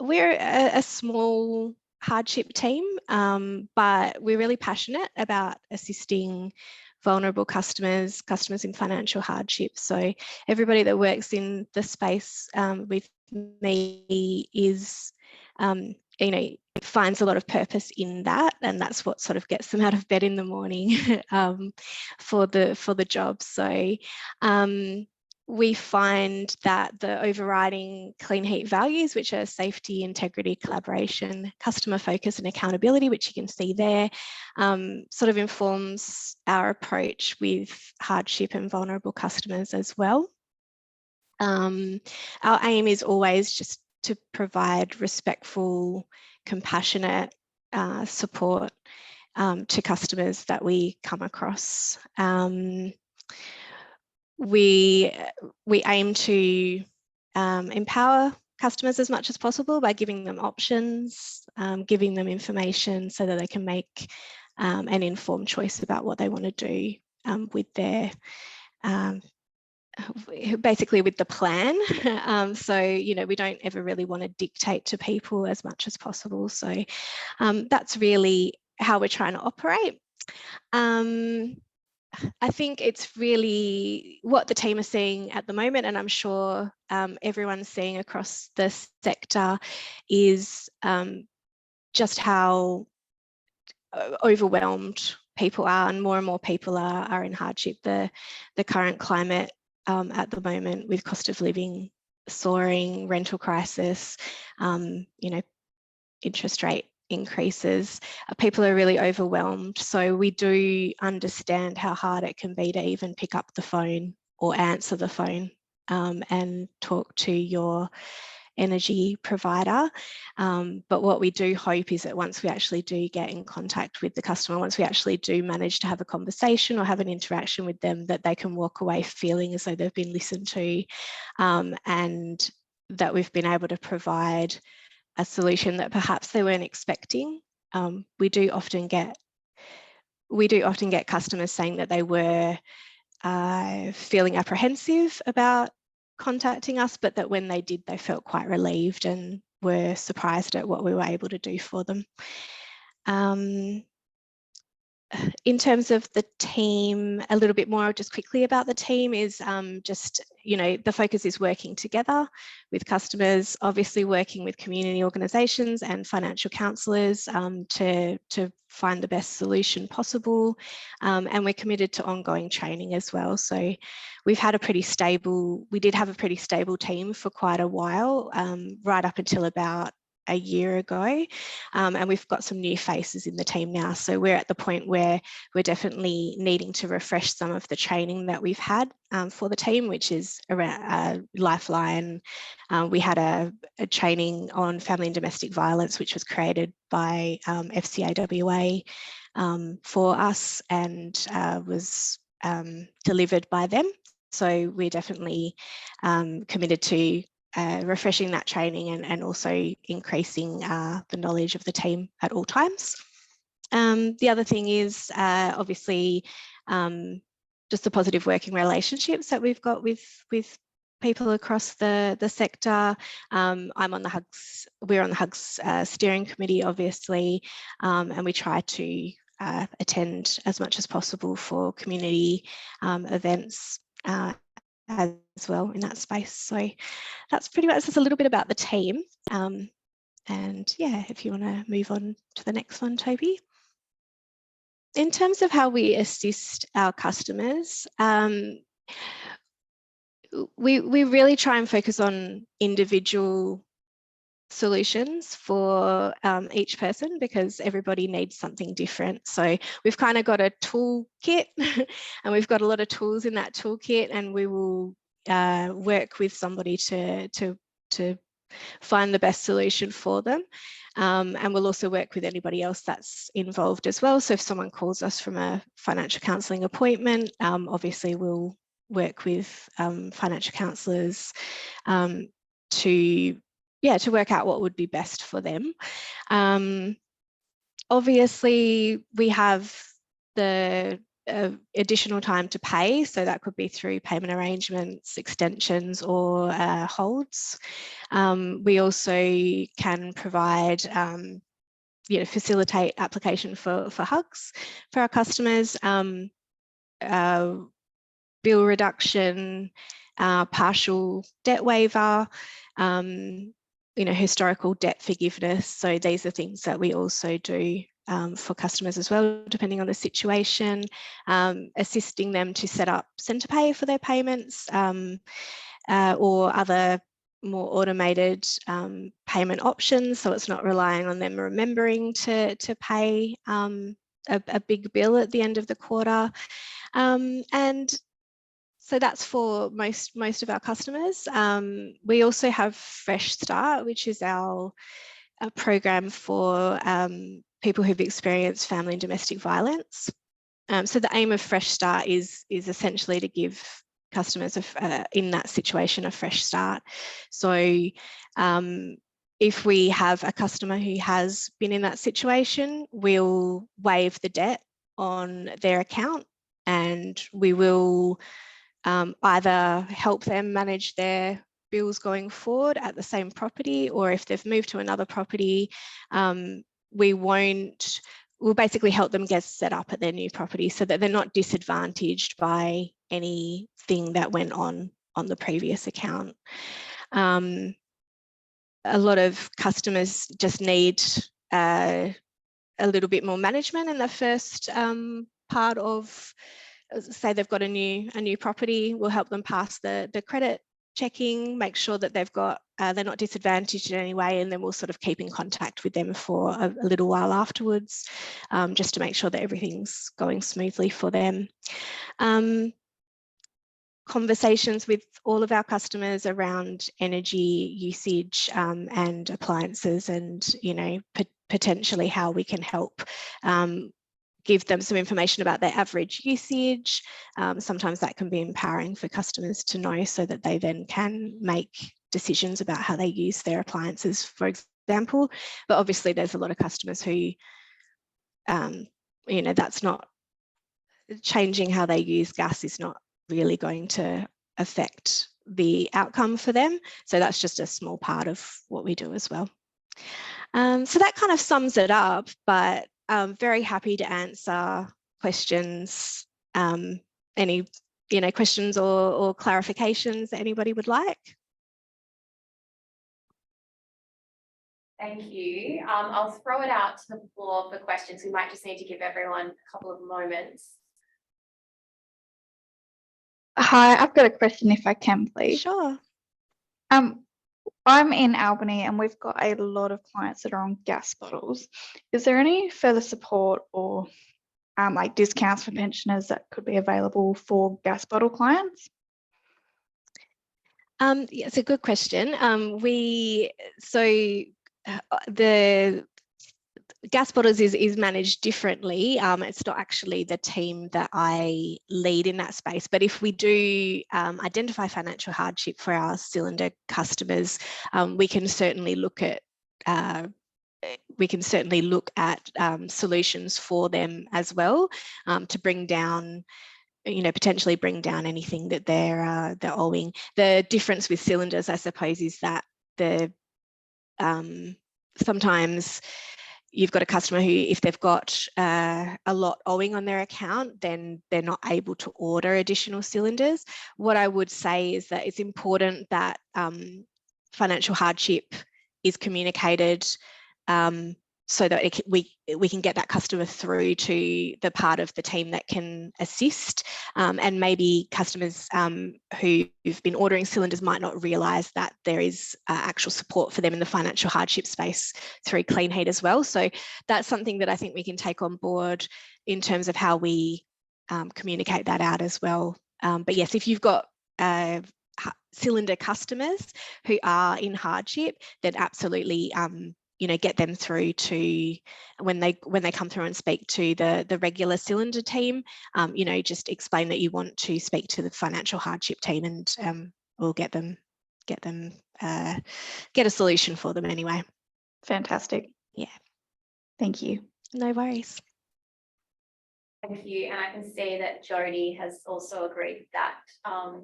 We're a small hardship team, but we're really passionate about assisting vulnerable customers in financial hardship. So everybody that works in the space with me is, you know, finds a lot of purpose in that, and that's what sort of gets them out of bed in the morning for the job. So we find that the overriding Kleenheat values, which are safety, integrity, collaboration, customer focus and accountability, which you can see there, sort of informs our approach with hardship and vulnerable customers as well. Our aim is always just to provide respectful, compassionate support to customers that we come across. We aim to empower customers as much as possible by giving them options, giving them information so that they can make an informed choice about what they want to do with their, basically with the plan. So, you know, we don't ever really want to dictate to people as much as possible. So that's really how we're trying to operate. I think it's really what the team are seeing at the moment, and I'm sure everyone's seeing across the sector, is just how overwhelmed people are, and more people are in hardship. The current climate at the moment, with cost of living soaring, rental crisis, you know, interest rate increases, people are really overwhelmed. So we do understand how hard it can be to even pick up the phone or answer the phone and talk to your energy provider. But what we do hope is that once we actually do get in contact with the customer, once we actually do manage to have a conversation or have an interaction with them, that they can walk away feeling as though they've been listened to, and that we've been able to provide a solution that perhaps they weren't expecting. We do often get customers saying that they were feeling apprehensive about contacting us, but that when they did, they felt quite relieved and were surprised at what we were able to do for them. In terms of the team, a little bit more just quickly about the team is just, you know, the focus is working together with customers, obviously working with community organisations and financial counsellors to find the best solution possible. And we're committed to ongoing training as well. So we did have a pretty stable team for quite a while, right up until about a year ago, and we've got some new faces in the team now. So we're at the point where we're definitely needing to refresh some of the training that we've had for the team, which is around Lifeline. We had a training on family and domestic violence, which was created by FCAWA for us and was delivered by them. So we're definitely committed to refreshing that training and also increasing the knowledge of the team at all times. The other thing is obviously just the positive working relationships that we've got with people across the sector. I'm on the HUGS, we're on the HUGS steering committee, obviously, and we try to attend as much as possible for community events as well in that space. So that's pretty much just a little bit about the team. And yeah, if you want to move on to the next one, Toby. In terms of how we assist our customers, we really try and focus on individual solutions for each person, because everybody needs something different. So we've kind of got a toolkit and we've got a lot of tools in that toolkit, and we will work with somebody to find the best solution for them. And we'll also work with anybody else that's involved as well. So if someone calls us from a financial counselling appointment, obviously we'll work with financial counsellors to work out what would be best for them. Obviously, we have the additional time to pay, so that could be through payment arrangements, extensions, or holds. We also can provide, facilitate application for HUGs for our customers, bill reduction, partial debt waiver, historical debt forgiveness. So these are things that we also do for customers as well, depending on the situation, assisting them to set up centre pay for their payments, or other more automated payment options, so it's not relying on them remembering to pay a big bill at the end of the quarter. And so that's for most of our customers. We also have Fresh Start, which is our program for people who've experienced family and domestic violence. So the aim of Fresh Start is essentially to give customers in that situation a fresh start. So if we have a customer who has been in that situation, we'll waive the debt on their account, and we will either help them manage their bills going forward at the same property, or if they've moved to another property, we'll basically help them get set up at their new property so that they're not disadvantaged by anything that went on the previous account. A lot of customers just need a little bit more management in the first part of, say they've got a new property. We'll help them pass the credit checking, make sure that they've got they're not disadvantaged in any way, and then we'll sort of keep in contact with them for a little while afterwards, just to make sure that everything's going smoothly for them. Conversations with all of our customers around energy usage and appliances, and potentially how we can help give them some information about their average usage. Sometimes that can be empowering for customers to know, so that they then can make decisions about how they use their appliances, for example. But obviously there's a lot of customers who, that's not, changing how they use gas is not really going to affect the outcome for them. So that's just a small part of what we do as well. So that kind of sums it up, but I'm very happy to answer questions, any questions or clarifications that anybody would like. Thank you. I'll throw it out to the floor for questions. We might just need to give everyone a couple of moments. Hi, I've got a question if I can, please. Sure. I'm in Albany and we've got a lot of clients that are on gas bottles. Is there any further support or like discounts for pensioners that could be available for gas bottle clients? Yeah, it's a good question. gas bottles is managed differently. It's not actually the team that I lead in that space, but if we do identify financial hardship for our cylinder customers, we can certainly look at solutions for them as well, to bring down, potentially bring down anything that they're owing. The difference with cylinders, I suppose, is that sometimes you've got a customer who, if they've got a lot owing on their account, then they're not able to order additional cylinders. What I would say is that it's important that financial hardship is communicated, so that we can get that customer through to the part of the team that can assist. And maybe customers who've been ordering cylinders might not realise that there is actual support for them in the financial hardship space through Kleenheat as well. So that's something that I think we can take on board in terms of how we communicate that out as well. But yes, if you've got cylinder customers who are in hardship, then absolutely get them through to, when they come through and speak to the regular cylinder team, just explain that you want to speak to the financial hardship team, and we'll get a solution for them anyway. Fantastic. Yeah. Thank you. No worries. Thank you. And I can see that Jodie has also agreed with that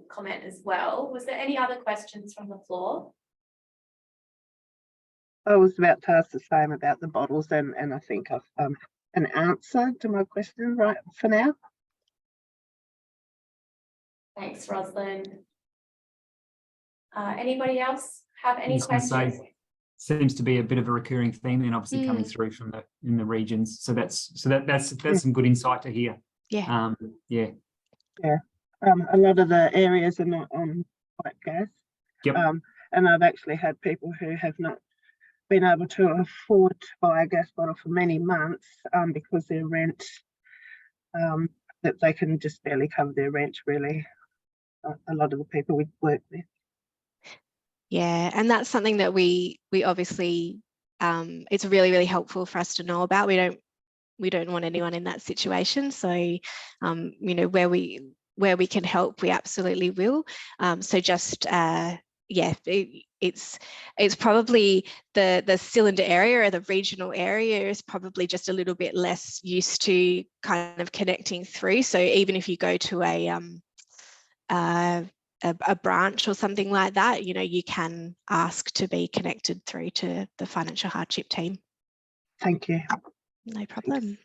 comment as well. Was there any other questions from the floor? I was about to ask the same about the bottles, and I think I've an answer to my question right for now. Thanks, Rosalind. Anybody else have any questions? Seems to be a bit of a recurring theme, and obviously coming through from in the regions. So that's some good insight to hear. Yeah. Yeah. A lot of the areas are not on white gas. Yep. And I've actually had people who have not been able to afford to buy a gas bottle for many months because their rent, that they can just barely cover their rent, really. A lot of the people we work with. Yeah, and that's something that we obviously, it's really, really helpful for us to know about. We don't want anyone in that situation. So, where we can help, we absolutely will. So just, it's probably the cylinder area, or the regional area, is probably just a little bit less used to kind of connecting through. So even if you go to a branch or something like that, you can ask to be connected through to the financial hardship team. Thank you. No problem.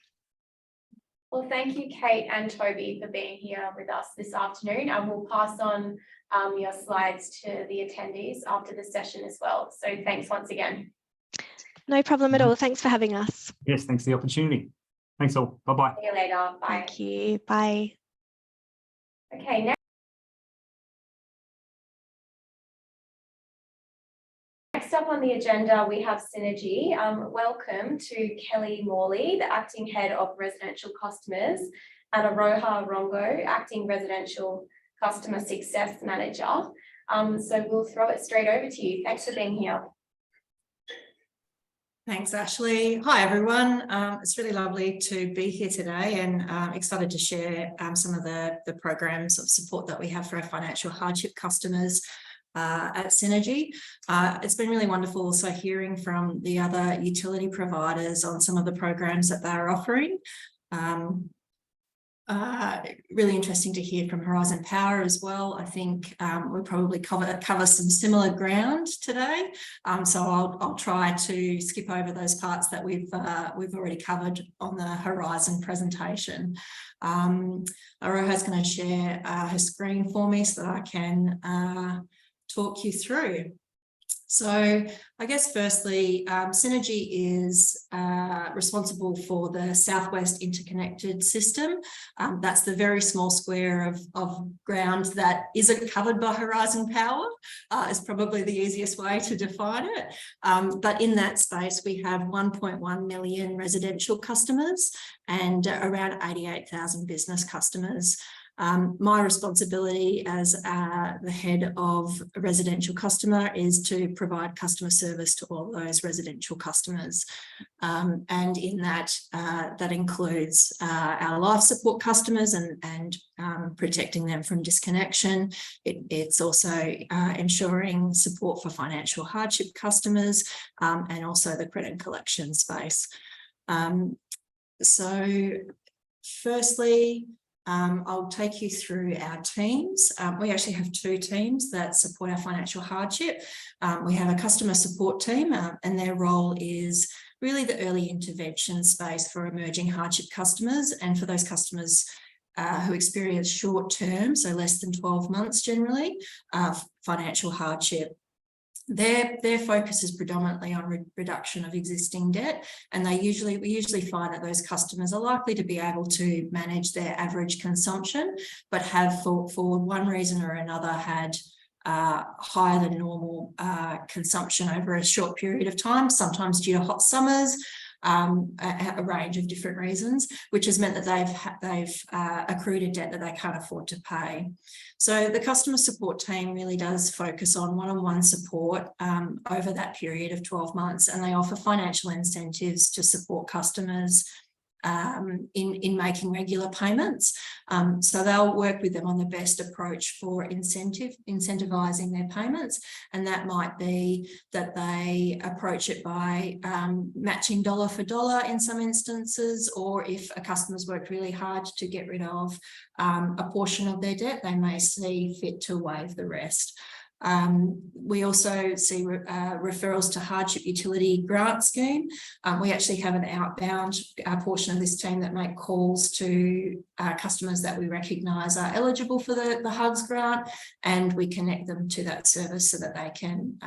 Well, thank you, Kate and Toby, for being here with us this afternoon. And we'll pass on your slides to the attendees after the session as well. So thanks once again. No problem at all. Thanks for having us. Yes, thanks for the opportunity. Thanks all. Bye-bye. See you later. Bye. Thank you. Bye. Okay, next up on the agenda, we have Synergy. Welcome to Kelly Morley, the Acting Head of Residential Customers, and Aroha Rongo, Acting Residential Customer Success Manager. So we'll throw it straight over to you. Thanks for being here. Thanks, Ashley. Hi, everyone. It's really lovely to be here today, and excited to share some of the programs of support that we have for our financial hardship customers at Synergy. It's been really wonderful also hearing from the other utility providers on some of the programs that they're offering. Really interesting to hear from Horizon Power as well. I think we'll probably cover some similar ground today. So I'll try to skip over those parts that we've already covered on the Horizon presentation. Aroha's going to share her screen for me so that I can talk you through. So I guess firstly, Synergy is responsible for the Southwest Interconnected System. That's the very small square of ground that isn't covered by Horizon Power, is probably the easiest way to define it. But in that space, we have 1.1 million residential customers and around 88,000 business customers. My responsibility as the head of a residential customer is to provide customer service to all those residential customers. And in that, that includes our life support customers and protecting them from disconnection. It's also ensuring support for financial hardship customers and also the credit and collection space. So firstly, I'll take you through our teams. We actually have two teams that support our financial hardship. We have a customer support team and their role is really the early intervention space for emerging hardship customers and for those customers who experience short-term, so less than 12 months generally, financial hardship. Their focus is predominantly on reduction of existing debt, and we usually find that those customers are likely to be able to manage their average consumption, but have for one reason or another had higher than normal consumption over a short period of time, sometimes due to hot summers, a range of different reasons, which has meant that they've accrued a debt that they can't afford to pay. So the customer support team really does focus on one-on-one support over that period of 12 months, and they offer financial incentives to support customers in making regular payments. So they'll work with them on the best approach for incentivizing their payments, and that might be that they approach it by matching dollar for dollar in some instances, or if a customer's worked really hard to get rid of a portion of their debt, they may see fit to waive the rest. We also see referrals to hardship utility grant scheme. We actually have an outbound portion of this team that make calls to customers that we recognise are eligible for the HUGS grant, and we connect them to that service so that they can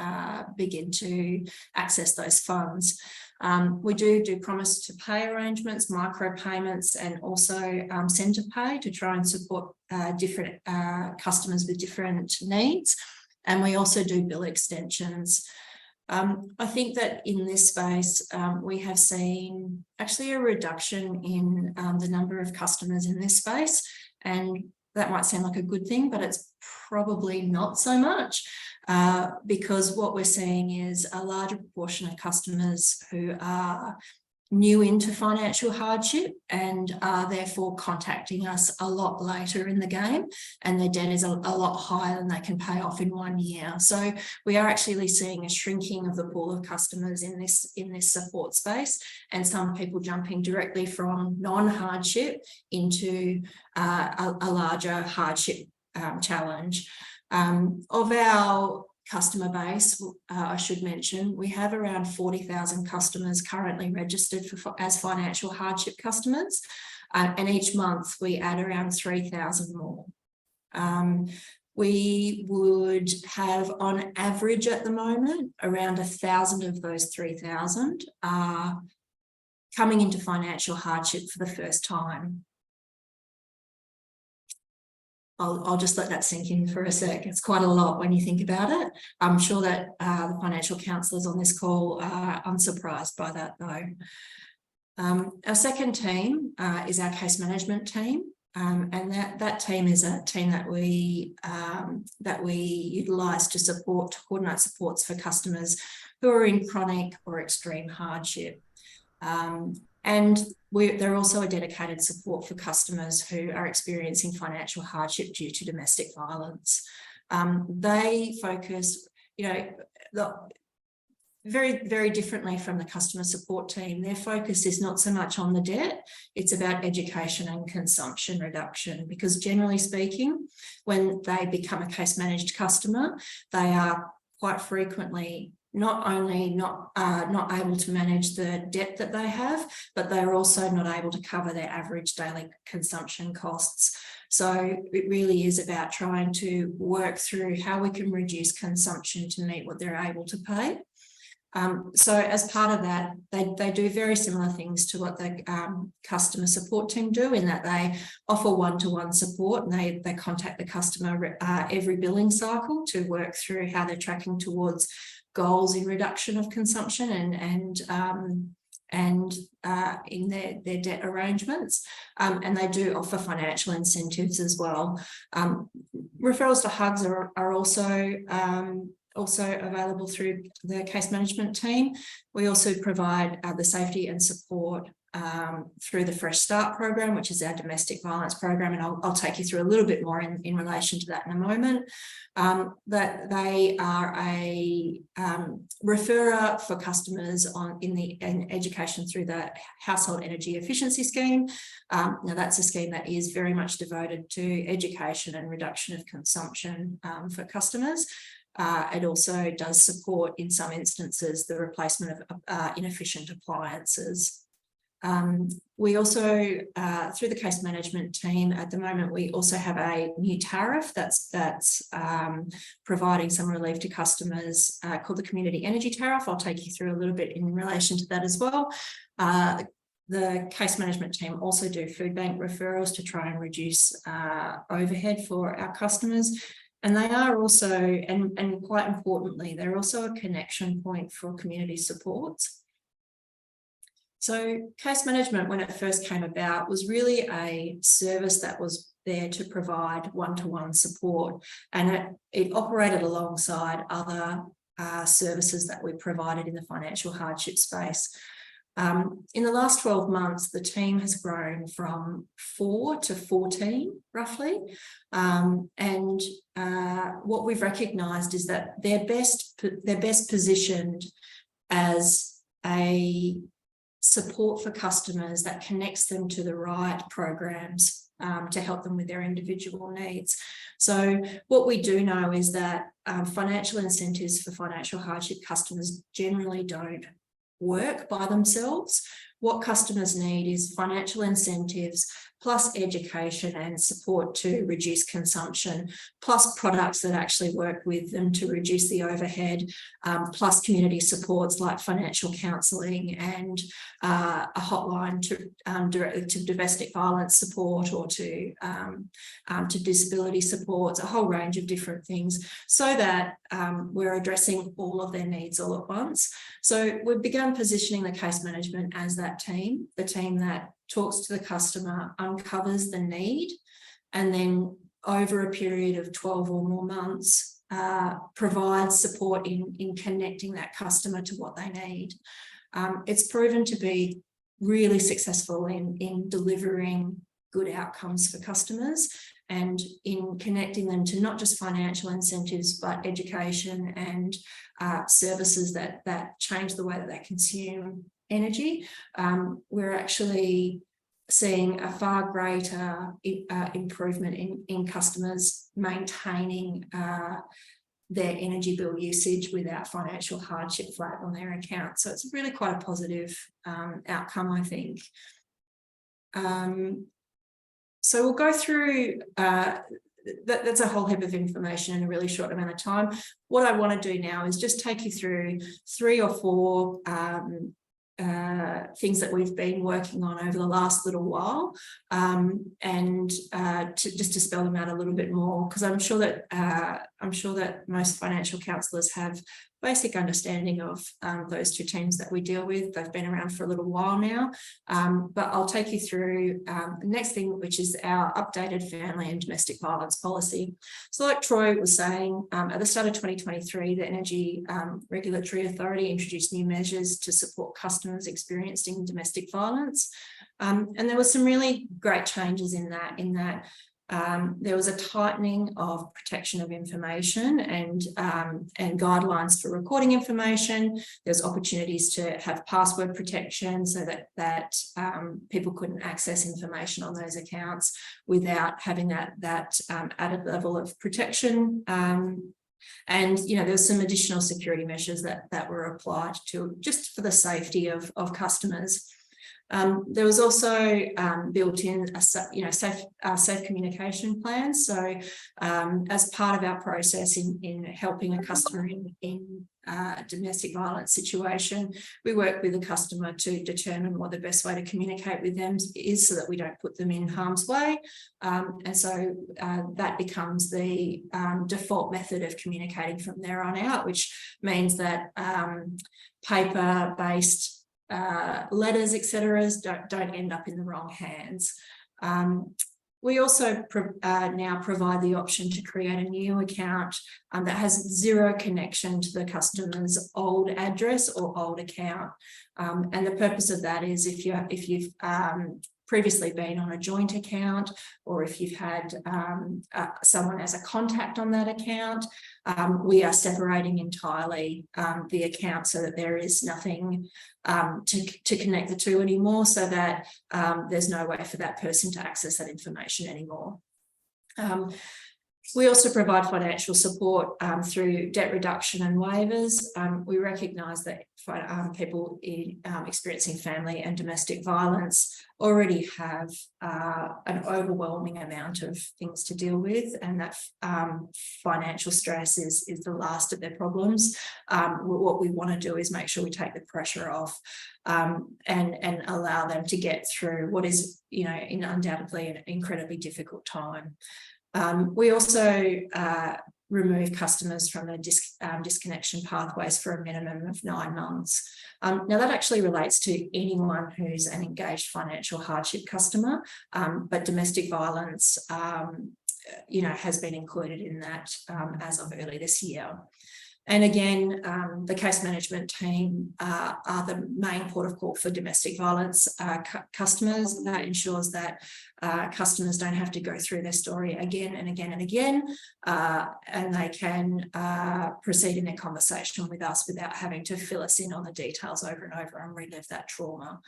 begin to access those funds. We do promise to pay arrangements, micro payments, and also centre pay to try and support different customers with different needs. And we also do bill extensions. I think that in this space, we have seen actually a reduction in the number of customers in this space. And that might seem like a good thing, but it's probably not so much because what we're seeing is a larger proportion of customers who are new into financial hardship and are therefore contacting us a lot later in the game, and their debt is a lot higher than they can pay off in 1 year. So we are actually seeing a shrinking of the pool of customers in this support space, and some people jumping directly from non-hardship into a larger hardship challenge. Of our customer base, I should mention, we have around 40,000 customers currently registered as financial hardship customers, and each month we add around 3,000 more. We would have on average at the moment around 1,000 of those 3,000 are coming into financial hardship for the first time. I'll just let that sink in for a sec. It's quite a lot when you think about it. I'm sure that the financial counsellors on this call are unsurprised by that though. Our second team is our case management team. And that team is a team that we utilise to coordinate supports for customers who are in chronic or extreme hardship. And they're also a dedicated support for customers who are experiencing financial hardship due to domestic violence. They focus, very, very differently from the customer support team. Their focus is not so much on the debt, it's about education and consumption reduction, because generally speaking, when they become a case managed customer, they are quite frequently not only not able to manage the debt that they have, but they're also not able to cover their average daily consumption costs. So it really is about trying to work through how we can reduce consumption to meet what they're able to pay. So as part of that, they do very similar things to what the customer support team do, in that they offer one-to-one support, and they contact the customer every billing cycle to work through how they're tracking towards goals in reduction of consumption and in their debt arrangements, and they do offer financial incentives as well. Referrals to HUGs are also available through the case management team. We also provide the safety and support through the Fresh Start program, which is our domestic violence program, and I'll take you through a little bit more in relation to that in a moment. That they are a referrer for customers in education through the Household Energy Efficiency Scheme. Now that's a scheme that is very much devoted to education and reduction of consumption for customers. It also does support, in some instances, the replacement of inefficient appliances. We also, through the case management team at the moment, we also have a new tariff that's providing some relief to customers called the Community Energy Tariff. I'll take you through a little bit in relation to that as well. The case management team also do food bank referrals to try and reduce overhead for our customers. And they are also, and quite importantly, they're also a connection point for community supports. So case management, when it first came about, was really a service that was there to provide one-to-one support, and it operated alongside other services that we provided in the financial hardship space. In the last 12 months, the team has grown from 4 to 14, roughly. And what we've recognised is that they're best positioned as a support for customers that connects them to the right programs to help them with their individual needs. So what we do know is that financial incentives for financial hardship customers generally don't work by themselves. What customers need is financial incentives plus education and support to reduce consumption, plus products that actually work with them to reduce the overhead, plus community supports like financial counselling and a hotline to directly to domestic violence support or to disability supports, a whole range of different things, so that we're addressing all of their needs all at once. So we've begun positioning the case management as that team, the team that talks to the customer, uncovers the need, and then over a period of 12 or more months, provides support in connecting that customer to what they need. It's proven to be really successful in delivering good outcomes for customers and in connecting them to not just financial incentives, but education and services that change the way that they consume energy. We're actually seeing a far greater improvement in customers maintaining their energy bill usage without financial hardship flag on their account. So it's really quite a positive outcome, I think. So we'll go through that's a whole heap of information in a really short amount of time. What I want to do now is just take you through 3 or 4 things that we've been working on over the last little while, and just to spell them out a little bit more, because I'm sure that most financial counsellors have basic understanding of those 2 teams that we deal with. They've been around for a little while now, but I'll take you through the next thing, which is our updated family and domestic violence policy. So like Troy was saying, at the start of 2023, the Energy Regulatory Authority introduced new measures to support customers experiencing domestic violence. And there were some really great changes in that there was a tightening of protection of information and guidelines for recording information. There's opportunities to have password protection so that people couldn't access information on those accounts without having that added level of protection. And there was some additional security measures that were applied to just for the safety of customers. There was also built in a safe communication plan. So as part of our process in helping a customer in a domestic violence situation, we work with the customer to determine what the best way to communicate with them is so that we don't put them in harm's way. And so that becomes the default method of communicating from there on out, which means that paper-based letters, etc., don't end up in the wrong hands. We also now provide the option to create a new account that has zero connection to the customer's old address or old account. And the purpose of that is if you've previously been on a joint account, or if you've had someone as a contact on that account, we are separating entirely the account so that there is nothing to connect the two anymore, so that there's no way for that person to access that information anymore. We also provide financial support through debt reduction and waivers. We recognise that people experiencing family and domestic violence already have an overwhelming amount of things to deal with, and that financial stress is the last of their problems. What we want to do is make sure we take the pressure off and allow them to get through what is, undoubtedly an incredibly difficult time. We also remove customers from the disconnection pathways for a minimum of 9 months. Now that actually relates to anyone who's an engaged financial hardship customer, but domestic violence, has been included in that as of early this year. And again, the case management team are the main port of call for domestic violence customers. That ensures that customers don't have to go through their story again and again and again, and they can proceed in their conversation with us without having to fill us in on the details over and over and relive that trauma.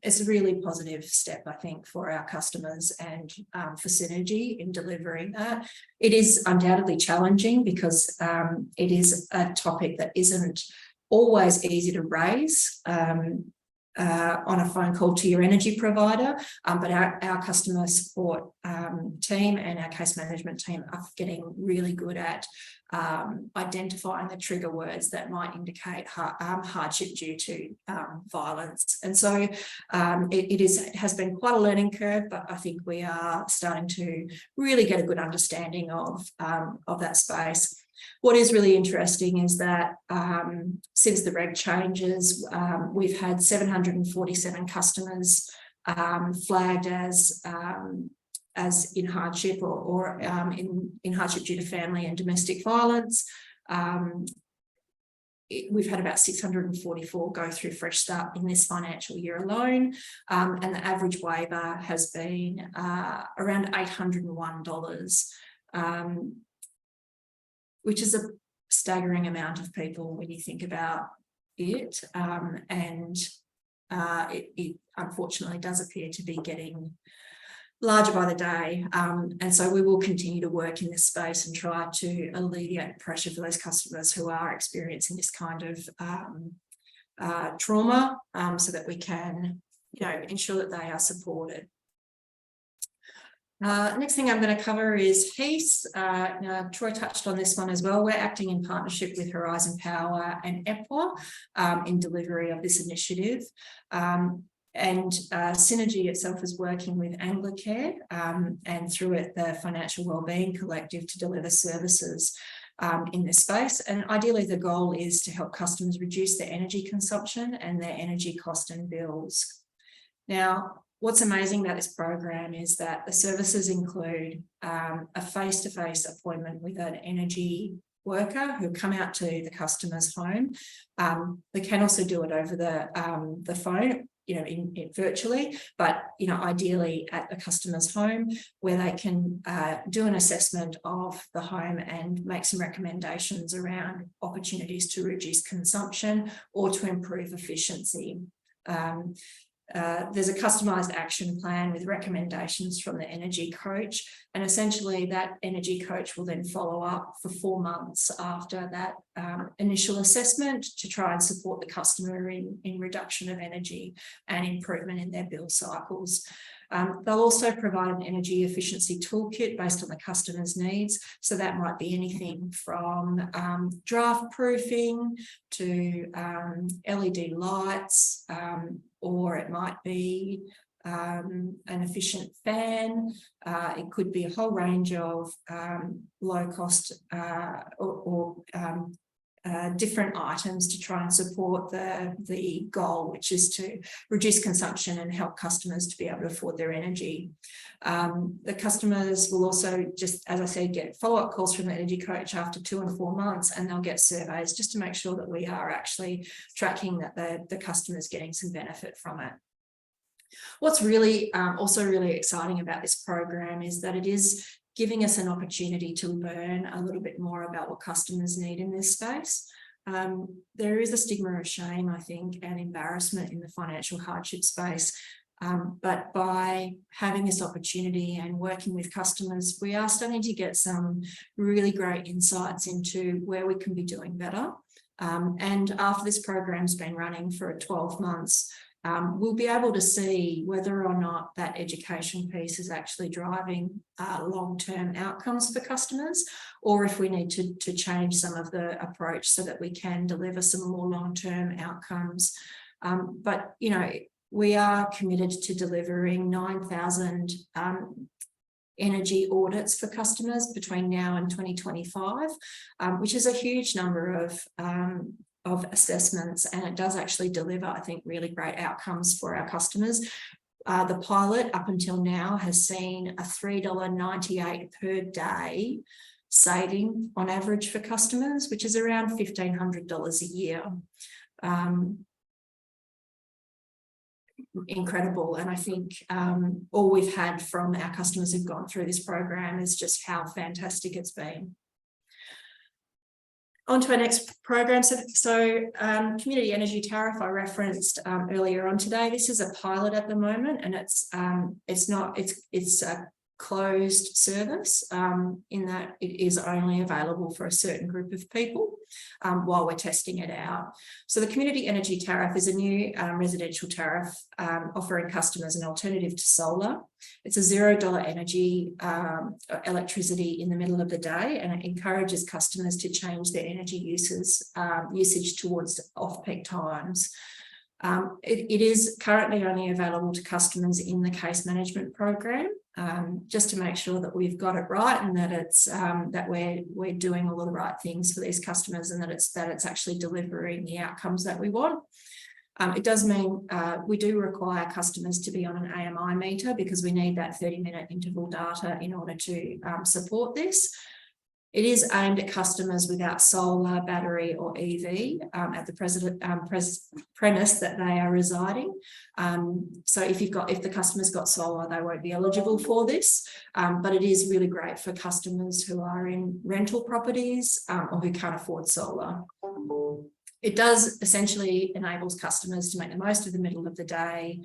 It's a really positive step, I think, for our customers and for Synergy in delivering that. It is undoubtedly challenging because it is a topic that isn't always easy to raise on a phone call to your energy provider, but our customer support team and our case management team are getting really good at identifying the trigger words that might indicate hardship due to violence. And so it has been quite a learning curve, but I think we are starting to really get a good understanding of that space. What is really interesting is that since the reg changes, we've had 747 customers flagged as in hardship or in hardship due to family and domestic violence. We've had about 644 go through Fresh Start in this financial year alone, and the average waiver has been around $801. Which is a staggering amount of people when you think about it. And it unfortunately does appear to be getting larger by the day. And so we will continue to work in this space and try to alleviate pressure for those customers who are experiencing this kind of trauma, so that we can, ensure that they are supported. Next thing I'm going to cover is HEAS. Now, Troy touched on this one as well. We're acting in partnership with Horizon Power and EPWA in delivery of this initiative. And Synergy itself is working with Anglicare and through it the Financial Wellbeing Collective to deliver services in this space. And ideally the goal is to help customers reduce their energy consumption and their energy cost and bills. Now, what's amazing about this program is that the services include a face-to-face appointment with an energy worker who come out to the customer's home. They can also do it over the phone, virtually, but ideally at the customer's home, where they can do an assessment of the home and make some recommendations around opportunities to reduce consumption or to improve efficiency. There's a customised action plan with recommendations from the energy coach, and essentially that energy coach will then follow up for 4 months after that initial assessment to try and support the customer in reduction of energy and improvement in their bill cycles. They'll also provide an energy efficiency toolkit based on the customer's needs. So that might be anything from draft proofing to LED lights, or it might be an efficient fan. It could be a whole range of low cost or different items to try and support the goal, which is to reduce consumption and help customers to be able to afford their energy. The customers will also, just as I said, get follow-up calls from the energy coach after 2 and 4 months, and they'll get surveys just to make sure that we are actually tracking that the customer's getting some benefit from it. What's really also really exciting about this program is that it is giving us an opportunity to learn a little bit more about what customers need in this space. There is a stigma of shame, I think, and embarrassment in the financial hardship space. But by having this opportunity and working with customers, we are starting to get some really great insights into where we can be doing better. And after this program's been running for 12 months, we'll be able to see whether or not that education piece is actually driving long-term outcomes for customers, or if we need to change some of the approach so that we can deliver some more long-term outcomes. But, you know, we are committed to delivering 9,000 energy audits for customers between now and 2025, which is a huge number of assessments, and it does actually deliver, I think, really great outcomes for our customers. The pilot up until now has seen a $3.98 per day saving on average for customers, which is around $1,500 a year. Incredible. And I think all we've had from our customers who've gone through this program is just how fantastic it's been. On to our next program. So community energy tariff I referenced earlier on today. This is a pilot at the moment, and it's a closed service in that it is only available for a certain group of people while we're testing it out. So the community energy tariff is a new residential tariff offering customers an alternative to solar. It's a $0 energy electricity in the middle of the day, and it encourages customers to change their energy usage towards off-peak times. It is currently only available to customers in the case management program, just to make sure that we've got it right, and that it's that we're doing all of the right things for these customers, and that it's actually delivering the outcomes that we want. It does mean we do require customers to be on an AMI meter, because we need that 30-minute interval data in order to support this. It is aimed at customers without solar, battery, or EV at the premise that they are residing. So if the customer's got solar, they won't be eligible for this. But it is really great for customers who are in rental properties or who can't afford solar. It does essentially enables customers to make the most of the middle of the day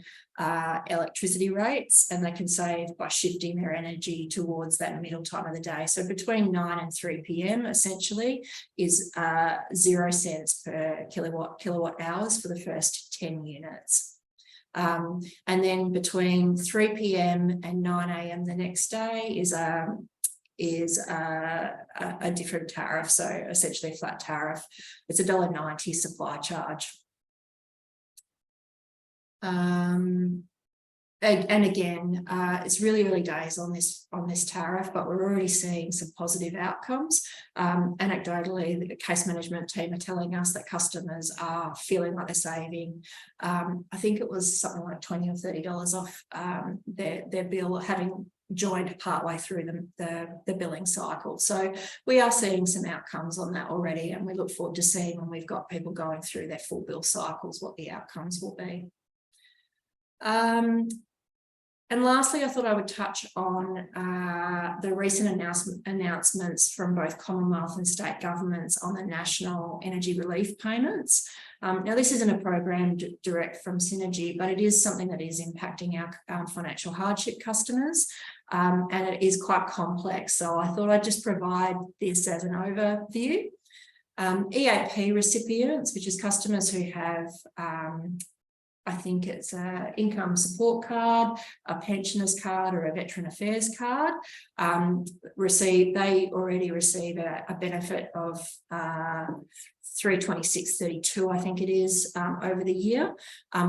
electricity rates, and they can save by shifting their energy towards that middle time of the day. So between 9 and 3 p.m. essentially is 0 cents per kilowatt hours for the first 10 units. And then between 3 p.m. and 9 a.m. the next day is a different tariff, so essentially a flat tariff. It's $1.90 supply charge. And again, it's really early days on this tariff, but we're already seeing some positive outcomes. Anecdotally, the case management team are telling us that customers are feeling like they're saving. I think it was something like $20 or $30 off their bill, having joined partway through the billing cycle. So we are seeing some outcomes on that already, and we look forward to seeing, when we've got people going through their full bill cycles, what the outcomes will be. And lastly, I thought I would touch on the recent announcements from both Commonwealth and state governments on the national energy relief payments. Now, this isn't a program direct from Synergy, but it is something that is impacting our financial hardship customers, and it is quite complex. So I thought I'd just provide this as an overview. EAP recipients, which is customers who have I think it's an income support card, a pensioners card, or a veteran affairs card, they already receive a benefit of $326.32, I think it is, over the year.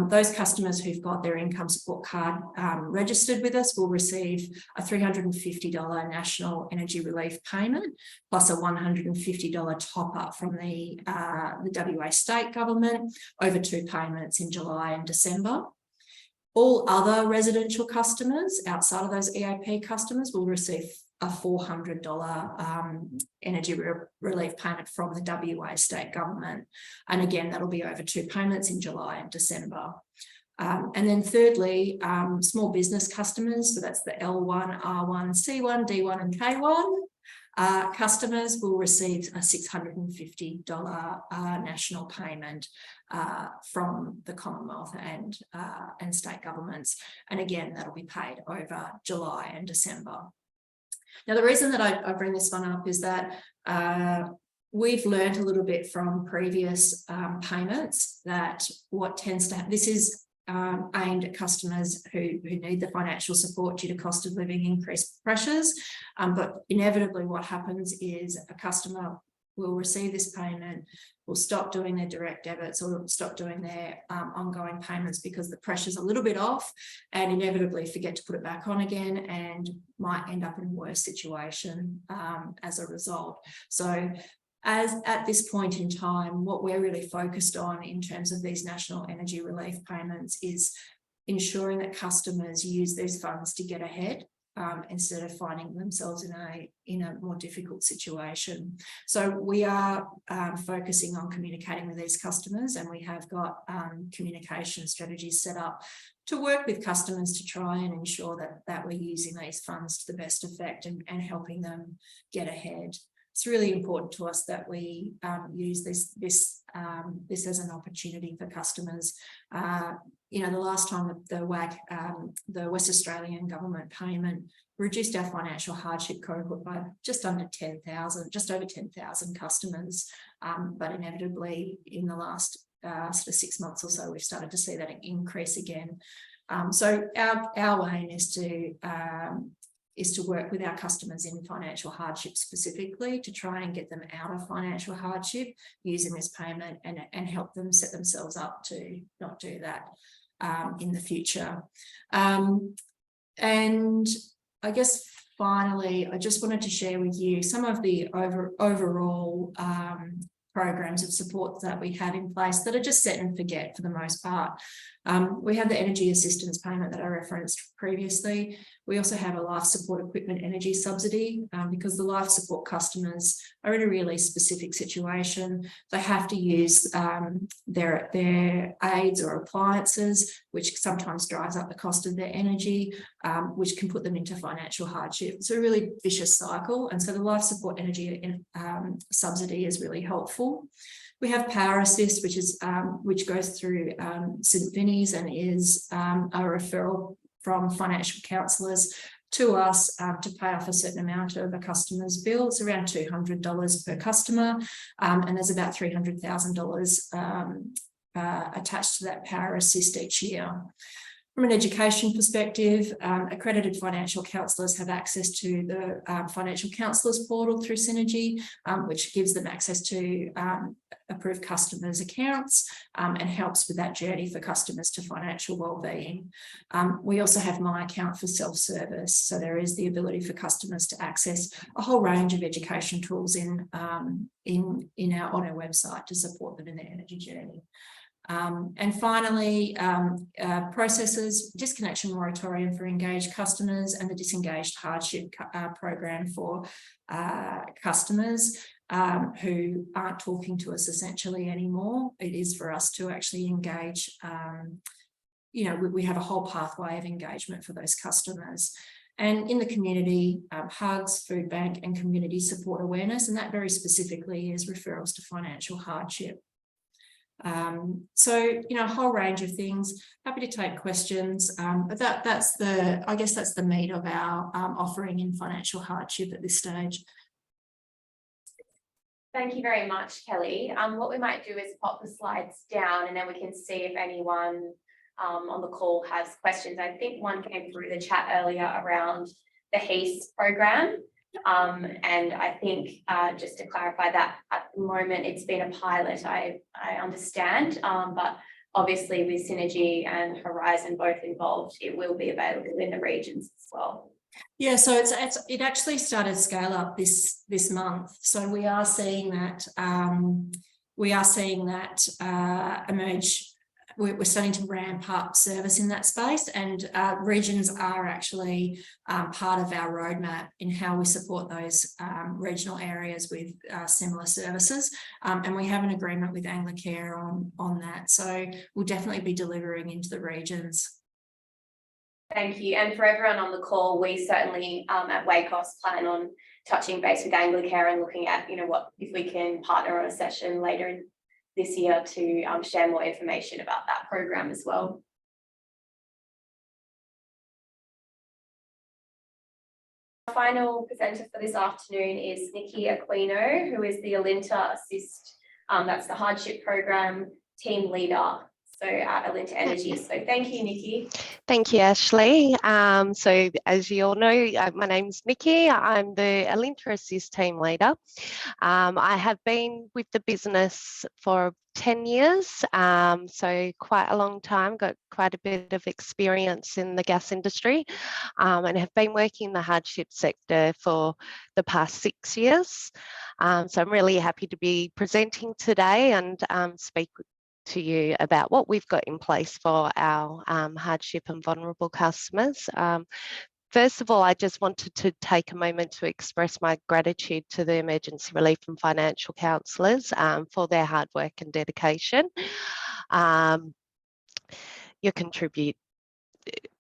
Those customers who've got their income support card registered with us will receive a $350 national energy relief payment, plus a $150 top up from the WA state government over 2 payments in July and December. All other residential customers outside of those EAP customers will receive a $400 energy relief payment from the WA state government. And again, that'll be over 2 payments in July and December. And then thirdly, small business customers, so that's the L1, R1, C1, D1 and K1 customers will receive a $650 national payment from the Commonwealth and state governments. And again, that'll be paid over July and December. Now, the reason that I bring this one up is that we've learned a little bit from previous payments that what tends to happen, this is aimed at customers who need the financial support due to cost of living increased pressures. But inevitably what happens is a customer will receive this payment, will stop doing their direct debits or stop doing their ongoing payments because the pressure's a little bit off, and inevitably forget to put it back on again and might end up in a worse situation as a result. So as at this point in time, what we're really focused on in terms of these national energy relief payments is ensuring that customers use these funds to get ahead instead of finding themselves in a more difficult situation. So we are focusing on communicating with these customers, and we have got communication strategies set up to work with customers to try and ensure that we're using these funds to the best effect and helping them get ahead. It's really important to us that we use this as an opportunity for customers. You know, the last time the WAC, the West Australian government payment reduced our financial hardship cohort by just over 10,000 customers. But inevitably in the last sort of 6 months or so, we've started to see that increase again. So our aim is to work with our customers in financial hardship specifically to try and get them out of financial hardship using this payment and help them set themselves up to not do that in the future. And I guess finally, I just wanted to share with you some of the overall programs of support that we have in place that are just set and forget for the most part. We have the energy assistance payment that I referenced previously. We also have a life support equipment energy subsidy because the life support customers are in a really specific situation. They have to use their aids or appliances, which sometimes drives up the cost of their energy, which can put them into financial hardship. It's a really vicious cycle. And so the life support energy subsidy is really helpful. We have Power Assist, which goes through St Vinny's and is a referral from financial counsellors to us to pay off a certain amount of a customer's bill. It's around $200 per customer, and there's about $300,000 attached to that Power Assist each year. From an education perspective, accredited financial counsellors have access to the financial counsellors portal through Synergy, which gives them access to approved customers' accounts and helps with that journey for customers to financial wellbeing. We also have My Account for self-service, so there is the ability for customers to access a whole range of education tools on our website to support them in their energy journey. And finally, processes, disconnection moratorium for engaged customers and the disengaged hardship program for customers who aren't talking to us essentially anymore. It is for us to actually engage. You know, we have a whole pathway of engagement for those customers. And in the community, hugs, food bank and community support awareness, and that very specifically is referrals to financial hardship. So, you know, a whole range of things. Happy to take questions, but that's the meat of our offering in financial hardship at this stage. Thank you very much, Kelly. What we might do is pop the slides down and then we can see if anyone on the call has questions. I think one came through the chat earlier around the HEAST program. And I think just to clarify that at the moment it's been a pilot, I understand, but obviously with Synergy and Horizon both involved, it will be available in the regions as well. Yeah, so it actually started scale up this month. So we are seeing that emerge. We're starting to ramp up service in that space, and regions are actually part of our roadmap in how we support those regional areas with similar services. And we have an agreement with Anglicare on that. So we'll definitely be delivering into the regions. Thank you. And for everyone on the call, we certainly at WACOS plan on touching base with Anglicare and looking at, what if we can partner on a session later in this year to share more information about that program as well. Our final presenter for this afternoon is Nikki Aquino, who is the Alinta Assist, that's the Hardship program team leader. So at Alinta Energy. So thank you, Nikki. Thank you, Ashley. So as you all know, my name's Nikki. I'm the Alinta Assist team leader. I have been with the business for 10 years, so quite a long time, got quite a bit of experience in the gas industry, and have been working in the hardship sector for the past 6 years. So I'm really happy to be presenting today and speak to you about what we've got in place for our hardship and vulnerable customers. First of all, I just wanted to take a moment to express my gratitude to the Emergency Relief and Financial Counsellors for their hard work and dedication. You contribute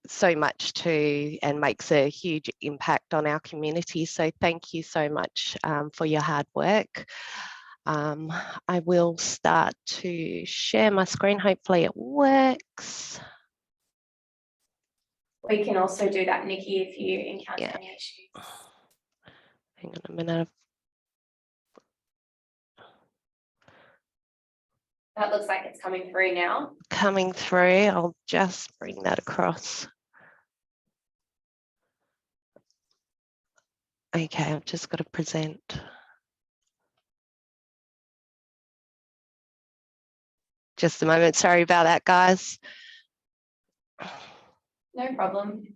so much to and makes a huge impact on our community. So thank you so much for your hard work. I will start to share my screen. Hopefully it works. We can also do that, Nikki, if you encounter any issues. Hang on a minute. That looks like it's coming through now. Coming through. I'll just bring that across. Okay, I've just got to present. Just a moment. Sorry about that, guys. No problem.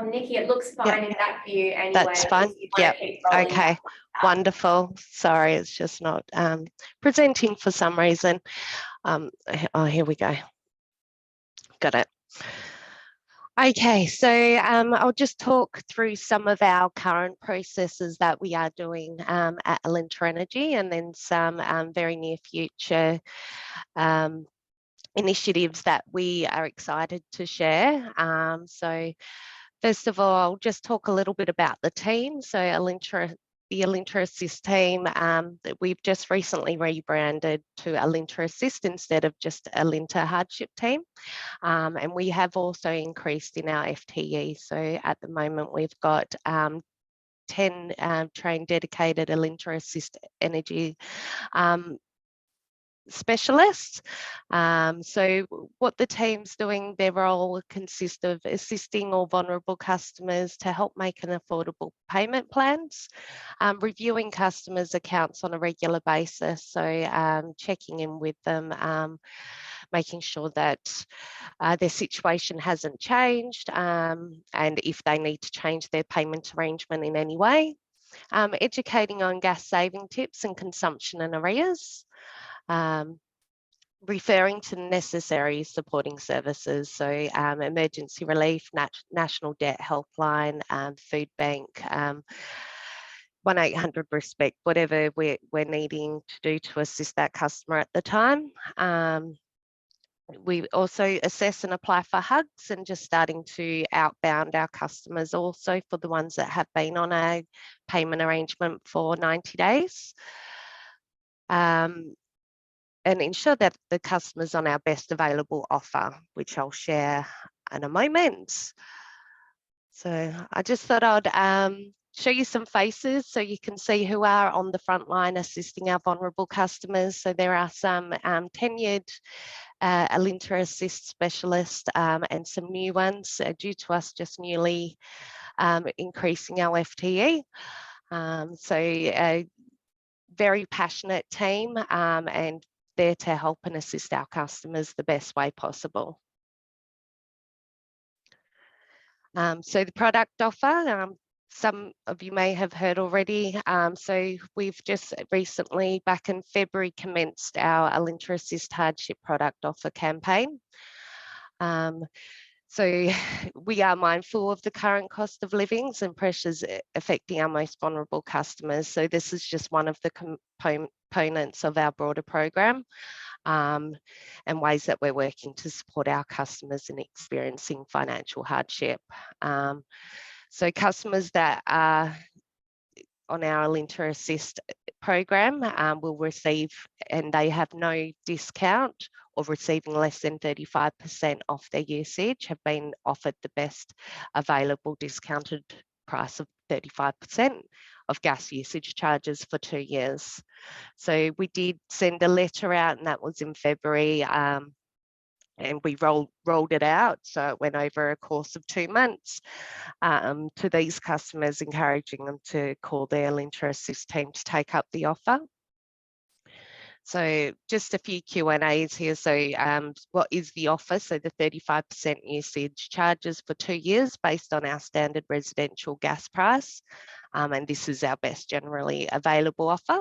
Nikki, it looks fine in that view anyway. That's fine. Yep. Okay. Wonderful. Sorry, it's just not presenting for some reason. Oh, here we go. Got it. Okay, so I'll just talk through some of our current processes that we are doing at Alinta Energy, and then some very near future initiatives that we are excited to share. So first of all, I'll just talk a little bit about the team. So the Alinta Assist team, that we've just recently rebranded to Alinta Assist instead of just Alinta Hardship team. And we have also increased in our FTE. So at the moment, we've got 10 trained dedicated Alinta Assist Energy specialists. So what the team's doing, their role consists of assisting all vulnerable customers to help make an affordable payment plans, reviewing customers' accounts on a regular basis, so checking in with them, making sure that their situation hasn't changed, and if they need to change their payment arrangement in any way, educating on gas saving tips and consumption and arrears, referring to necessary supporting services, so emergency relief, national debt helpline, food bank, 1-800 respect, whatever we're needing to do to assist that customer at the time. We also assess and apply for hugs, and just starting to outbound our customers also for the ones that have been on a payment arrangement for 90 days. And ensure that the customer's on our best available offer, which I'll share in a moment. So I just thought I'd show you some faces so you can see who are on the front line assisting our vulnerable customers. So there are some tenured Alinta Assist specialists and some new ones due to us just newly increasing our FTE. So a very passionate team and there to help and assist our customers the best way possible. So the product offer, some of you may have heard already. So we've just recently, back in February, commenced our Alinta Assist Hardship product offer campaign. So we are mindful of the current cost of livings and pressures affecting our most vulnerable customers. So this is just one of the components of our broader program and ways that we're working to support our customers in experiencing financial hardship. So customers that are on our Alinta Assist program will receive, and they have no discount or receiving less than 35% off their usage, have been offered the best available discounted price of 35% of gas usage charges for 2 years. So we did send a letter out, and that was in February, and we rolled it out. So it went over a course of 2 months to these customers, encouraging them to call their Alinta Assist team to take up the offer. So just a few Q&As here. So what is the offer? So the 35% usage charges for 2 years based on our standard residential gas price. And this is our best generally available offer.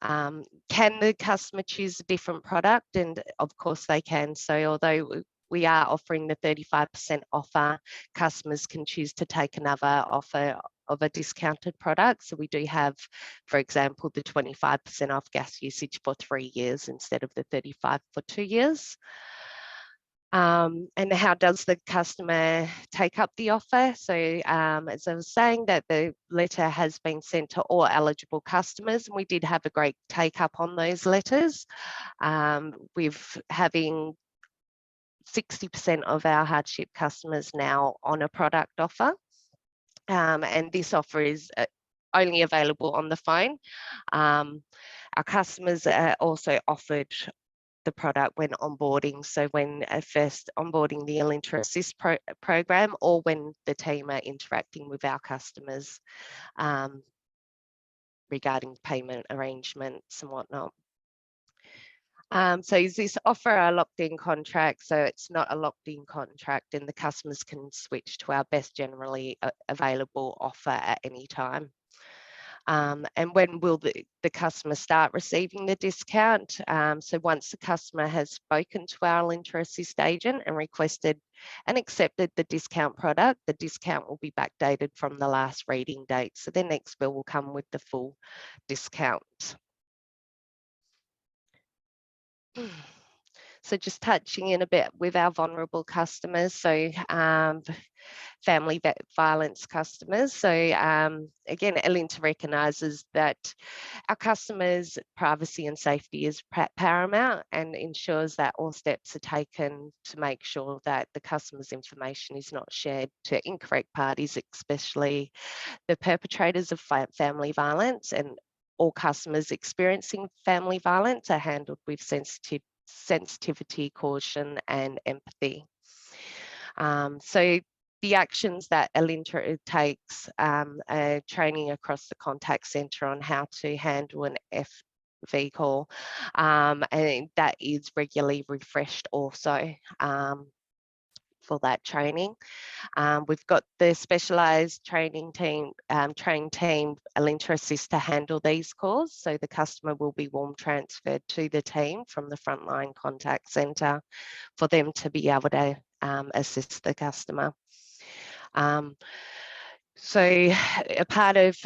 Can the customer choose a different product? And of course they can. So although we are offering the 35% offer, customers can choose to take another offer of a discounted product. So we do have, for example, the 25% off gas usage for 3 years instead of the 35 for 2 years. And how does the customer take up the offer? So as I was saying, that the letter has been sent to all eligible customers, and we did have a great take up on those letters. With having 60% of our hardship customers now on a product offer. And this offer is only available on the phone. Our customers are also offered the product when onboarding. So when first onboarding the Alinta Assist program, or when the team are interacting with our customers regarding payment arrangements and whatnot. So is this offer a locked-in contract? So it's not a locked-in contract, and the customers can switch to our best generally available offer at any time. And when will the customer start receiving the discount? So once the customer has spoken to our Alinta Assist agent and requested and accepted the discount product, the discount will be backdated from the last reading date. So their next bill will come with the full discount. So just touching in a bit with our vulnerable customers. So family violence customers. So again, Alinta recognises that our customers' privacy and safety is paramount, and ensures that all steps are taken to make sure that the customer's information is not shared to incorrect parties, especially the perpetrators of family violence. And all customers experiencing family violence are handled with sensitivity, caution and empathy. So the actions that Alinta takes training across the contact centre on how to handle an FV call, and that is regularly refreshed also for that training. We've got the specialised training team, trained team, Alinta Assist to handle these calls. So the customer will be warm transferred to the team from the frontline contact centre for them to be able to assist the customer. So a part of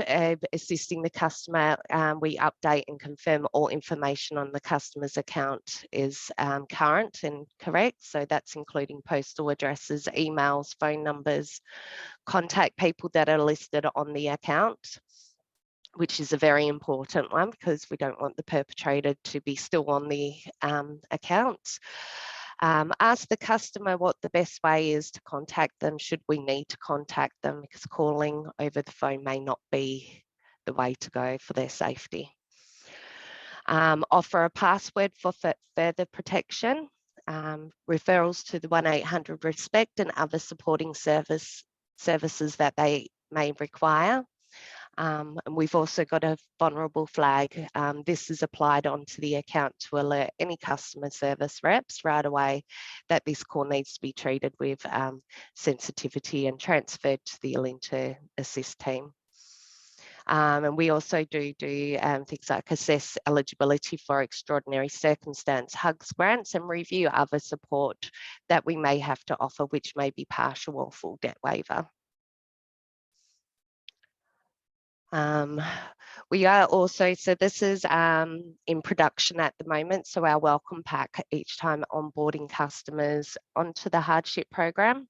assisting the customer, we update and confirm all information on the customer's account is current and correct. So that's including postal addresses, emails, phone numbers, contact people that are listed on the account, which is a very important one because we don't want the perpetrator to be still on the account. Ask the customer what the best way is to contact them, should we need to contact them, because calling over the phone may not be the way to go for their safety. Offer a password for further protection. Referrals to the 1800 RESPECT and other supporting services that they may require. And we've also got a vulnerable flag. This is applied onto the account to alert any customer service reps right away that this call needs to be treated with sensitivity and transferred to the Alinta Assist team. And we also do things like assess eligibility for extraordinary circumstance HUGS grants and review other support that we may have to offer, which may be partial or full debt waiver. We are also, so this is in production at the moment, so our welcome pack each time onboarding customers onto the hardship program.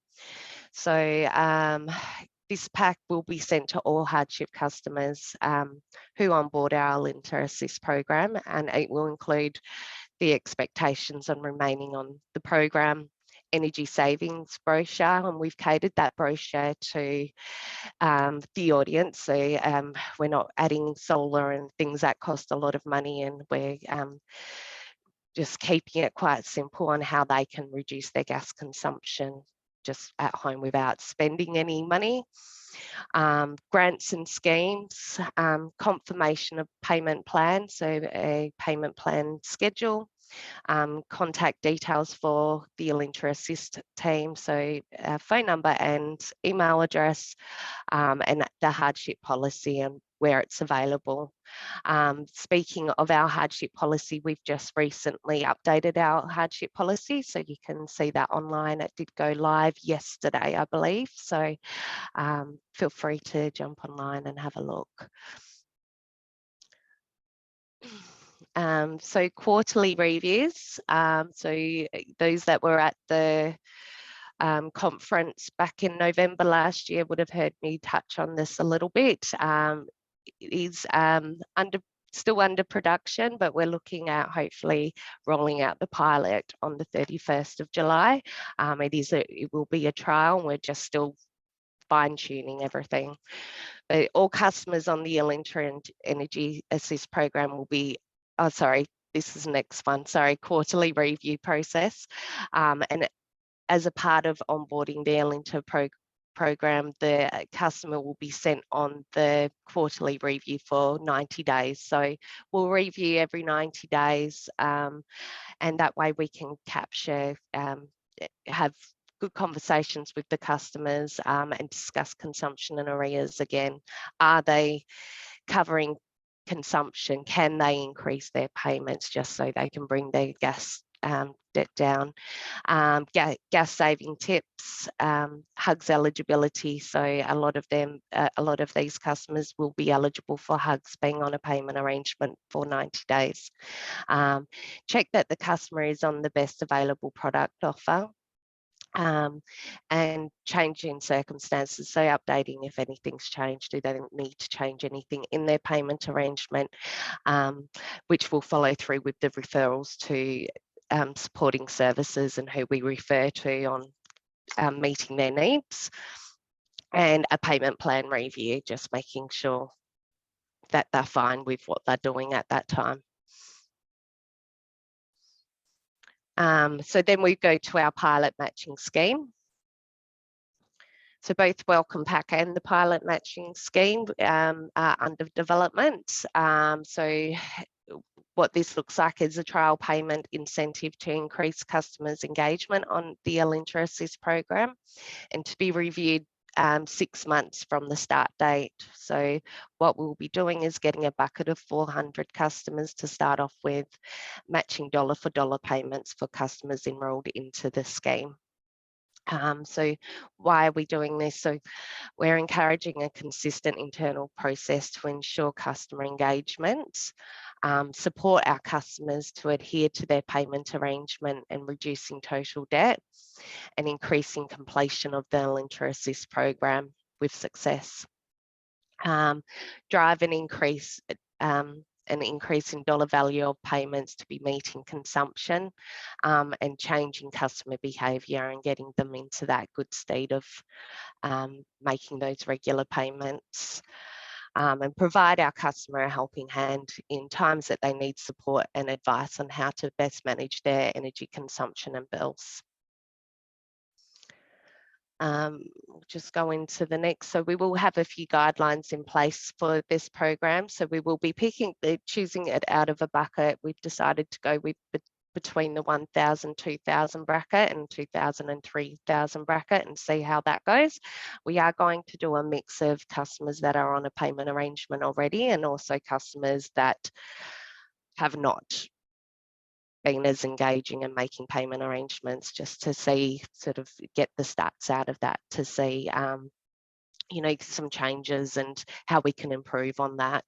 So this pack will be sent to all hardship customers who onboard our Alinta Assist program, and it will include the expectations on remaining on the program, energy savings brochure, and we've catered that brochure to the audience. So we're not adding solar and things that cost a lot of money, and we're just keeping it quite simple on how they can reduce their gas consumption just at home without spending any money. Grants and schemes, confirmation of payment plan, so a payment plan schedule, contact details for the Alinta Assist team, so phone number and email address, and the hardship policy and where it's available. Speaking of our hardship policy, we've just recently updated our hardship policy, so you can see that online. It did go live yesterday, I believe, so feel free to jump online and have a look. So quarterly reviews, so those that were at the conference back in November last year would have heard me touch on this a little bit. It is still under production, but we're looking at hopefully rolling out the pilot on the 31st of July. It will be a trial. We're just still fine-tuning everything. But all customers on the Alinta Energy Assist program will be, oh, sorry, this is the next one, sorry, quarterly review process. And as a part of onboarding the Alinta program, the customer will be sent on the quarterly review for 90 days. So we'll review every 90 days, and that way we can capture, have good conversations with the customers and discuss consumption and arrears again. Are they covering consumption? Can they increase their payments just so they can bring their gas debt down? Gas saving tips, HUGS eligibility. So a lot of these customers will be eligible for HUGS being on a payment arrangement for 90 days. Check that the customer is on the best available product offer. And changing circumstances, so updating if anything's changed. Do they need to change anything in their payment arrangement, which will follow through with the referrals to supporting services and who we refer to on meeting their needs, and a payment plan review, just making sure that they're fine with what they're doing at that time. So then we go to our pilot matching scheme. So both welcome pack and the pilot matching scheme are under development. So what this looks like is a trial payment incentive to increase customers' engagement on the Alinta Assist program, and to be reviewed 6 months from the start date. So what we'll be doing is getting a bucket of 400 customers to start off with, matching dollar for dollar payments for customers enrolled into the scheme. So why are we doing this? So we're encouraging a consistent internal process to ensure customer engagement, support our customers to adhere to their payment arrangement and reducing total debt, and increasing completion of the Alinta Assist program with success. Drive and increase an increase in dollar value of payments to be meeting consumption, and changing customer behaviour and getting them into that good state of making those regular payments, and provide our customer a helping hand in times that they need support and advice on how to best manage their energy consumption and bills. We'll just go into the next. So we will have a few guidelines in place for this program. So we will be choosing it out of a bucket. We've decided to go with between the 1,000, 2,000 bracket and 2,000 and 3,000 bracket and see how that goes. We are going to do a mix of customers that are on a payment arrangement already and also customers that have not been as engaging and making payment arrangements, just to see, sort of get the stats out of that to see, you know, some changes and how we can improve on that.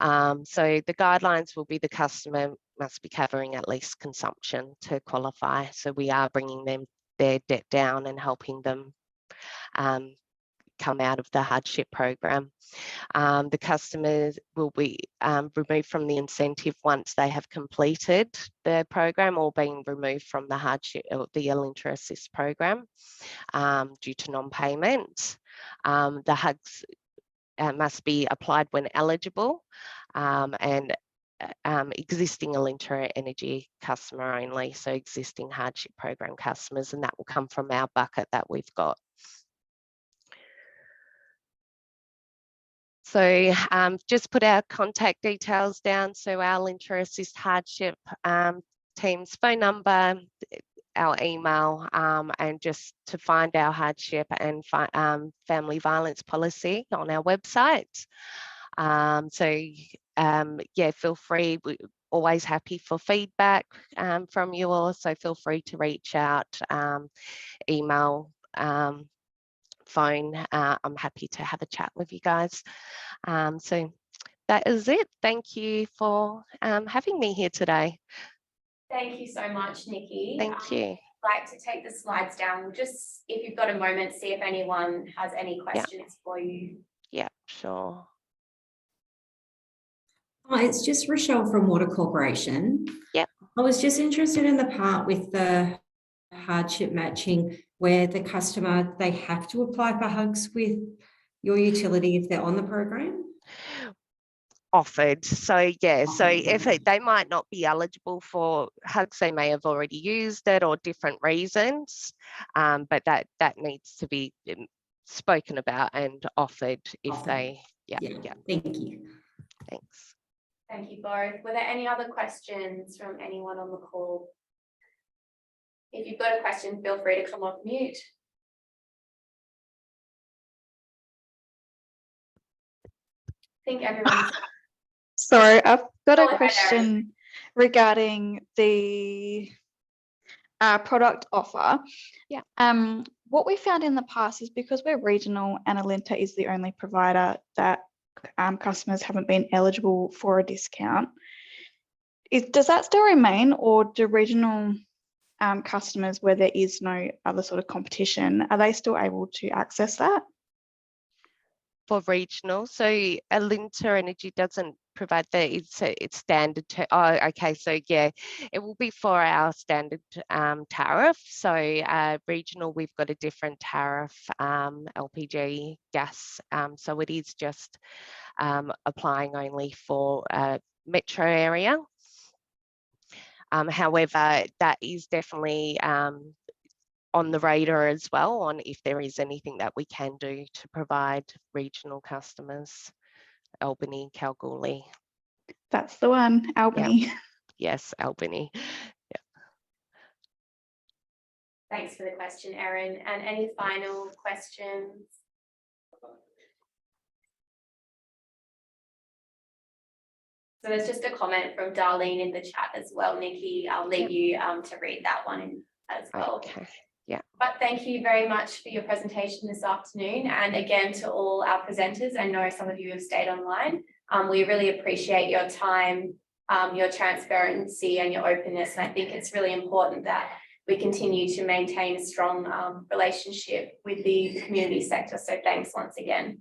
So the guidelines will be the customer must be covering at least consumption to qualify. So we are bringing their debt down and helping them come out of the hardship program. The customers will be removed from the incentive once they have completed the program or being removed from the hardship or the Alinta Assist program due to non-payment. The hugs must be applied when eligible, and existing Alinta Energy customer only, so existing hardship program customers, and that will come from our bucket that we've got. So just put our contact details down. So our Alinta Assist Hardship team's phone number, our email, and just to find our hardship and family violence policy on our website. Yeah, feel free. We're always happy for feedback from you all. So feel free to reach out, email, phone. I'm happy to have a chat with you guys. So that is it. Thank you for having me here today. Thank you so much, Nikki. Thank you. I'd like to take the slides down. Just if you've got a moment, see if anyone has any questions for you. Yeah, sure. Hi, it's just Rochelle from Water Corporation. Yep. I was just interested in the part with the hardship matching where the customer, they have to apply for hugs with your utility if they're on the program? Offered. So yeah, so if they might not be eligible for hugs, they may have already used it or different reasons, but that needs to be spoken about and offered if they, yeah. Thank you. Thanks. Thank you both. Were there any other questions from anyone on the call? If you've got a question, feel free to come off mute. I think everyone's... Sorry, I've got a question regarding the product offer. Yeah. What we found in the past is because we're regional and Alinta is the only provider that customers haven't been eligible for a discount. Does that still remain, or do regional customers where there is no other sort of competition, are they still able to access that? For regional, so Alinta Energy doesn't provide that. It's standard. Oh, okay. So yeah, it will be for our standard tariff. So regional, we've got a different tariff, LPG, gas. So it is just applying only for metro area. However, that is definitely on the radar as well, on if there is anything that we can do to provide regional customers. Albany, Kalgoorlie. That's the one, Albany. Yep. Yes, Albany. Yeah. Thanks for the question, Erin. And any final questions? So there's just a comment from Darlene in the chat as well, Nikki. I'll leave you to read that one as well. Okay. Yeah. But thank you very much for your presentation this afternoon. And again, to all our presenters, I know some of you have stayed online. We really appreciate your time, your transparency and your openness. And I think it's really important that we continue to maintain a strong relationship with the community sector. So thanks once again.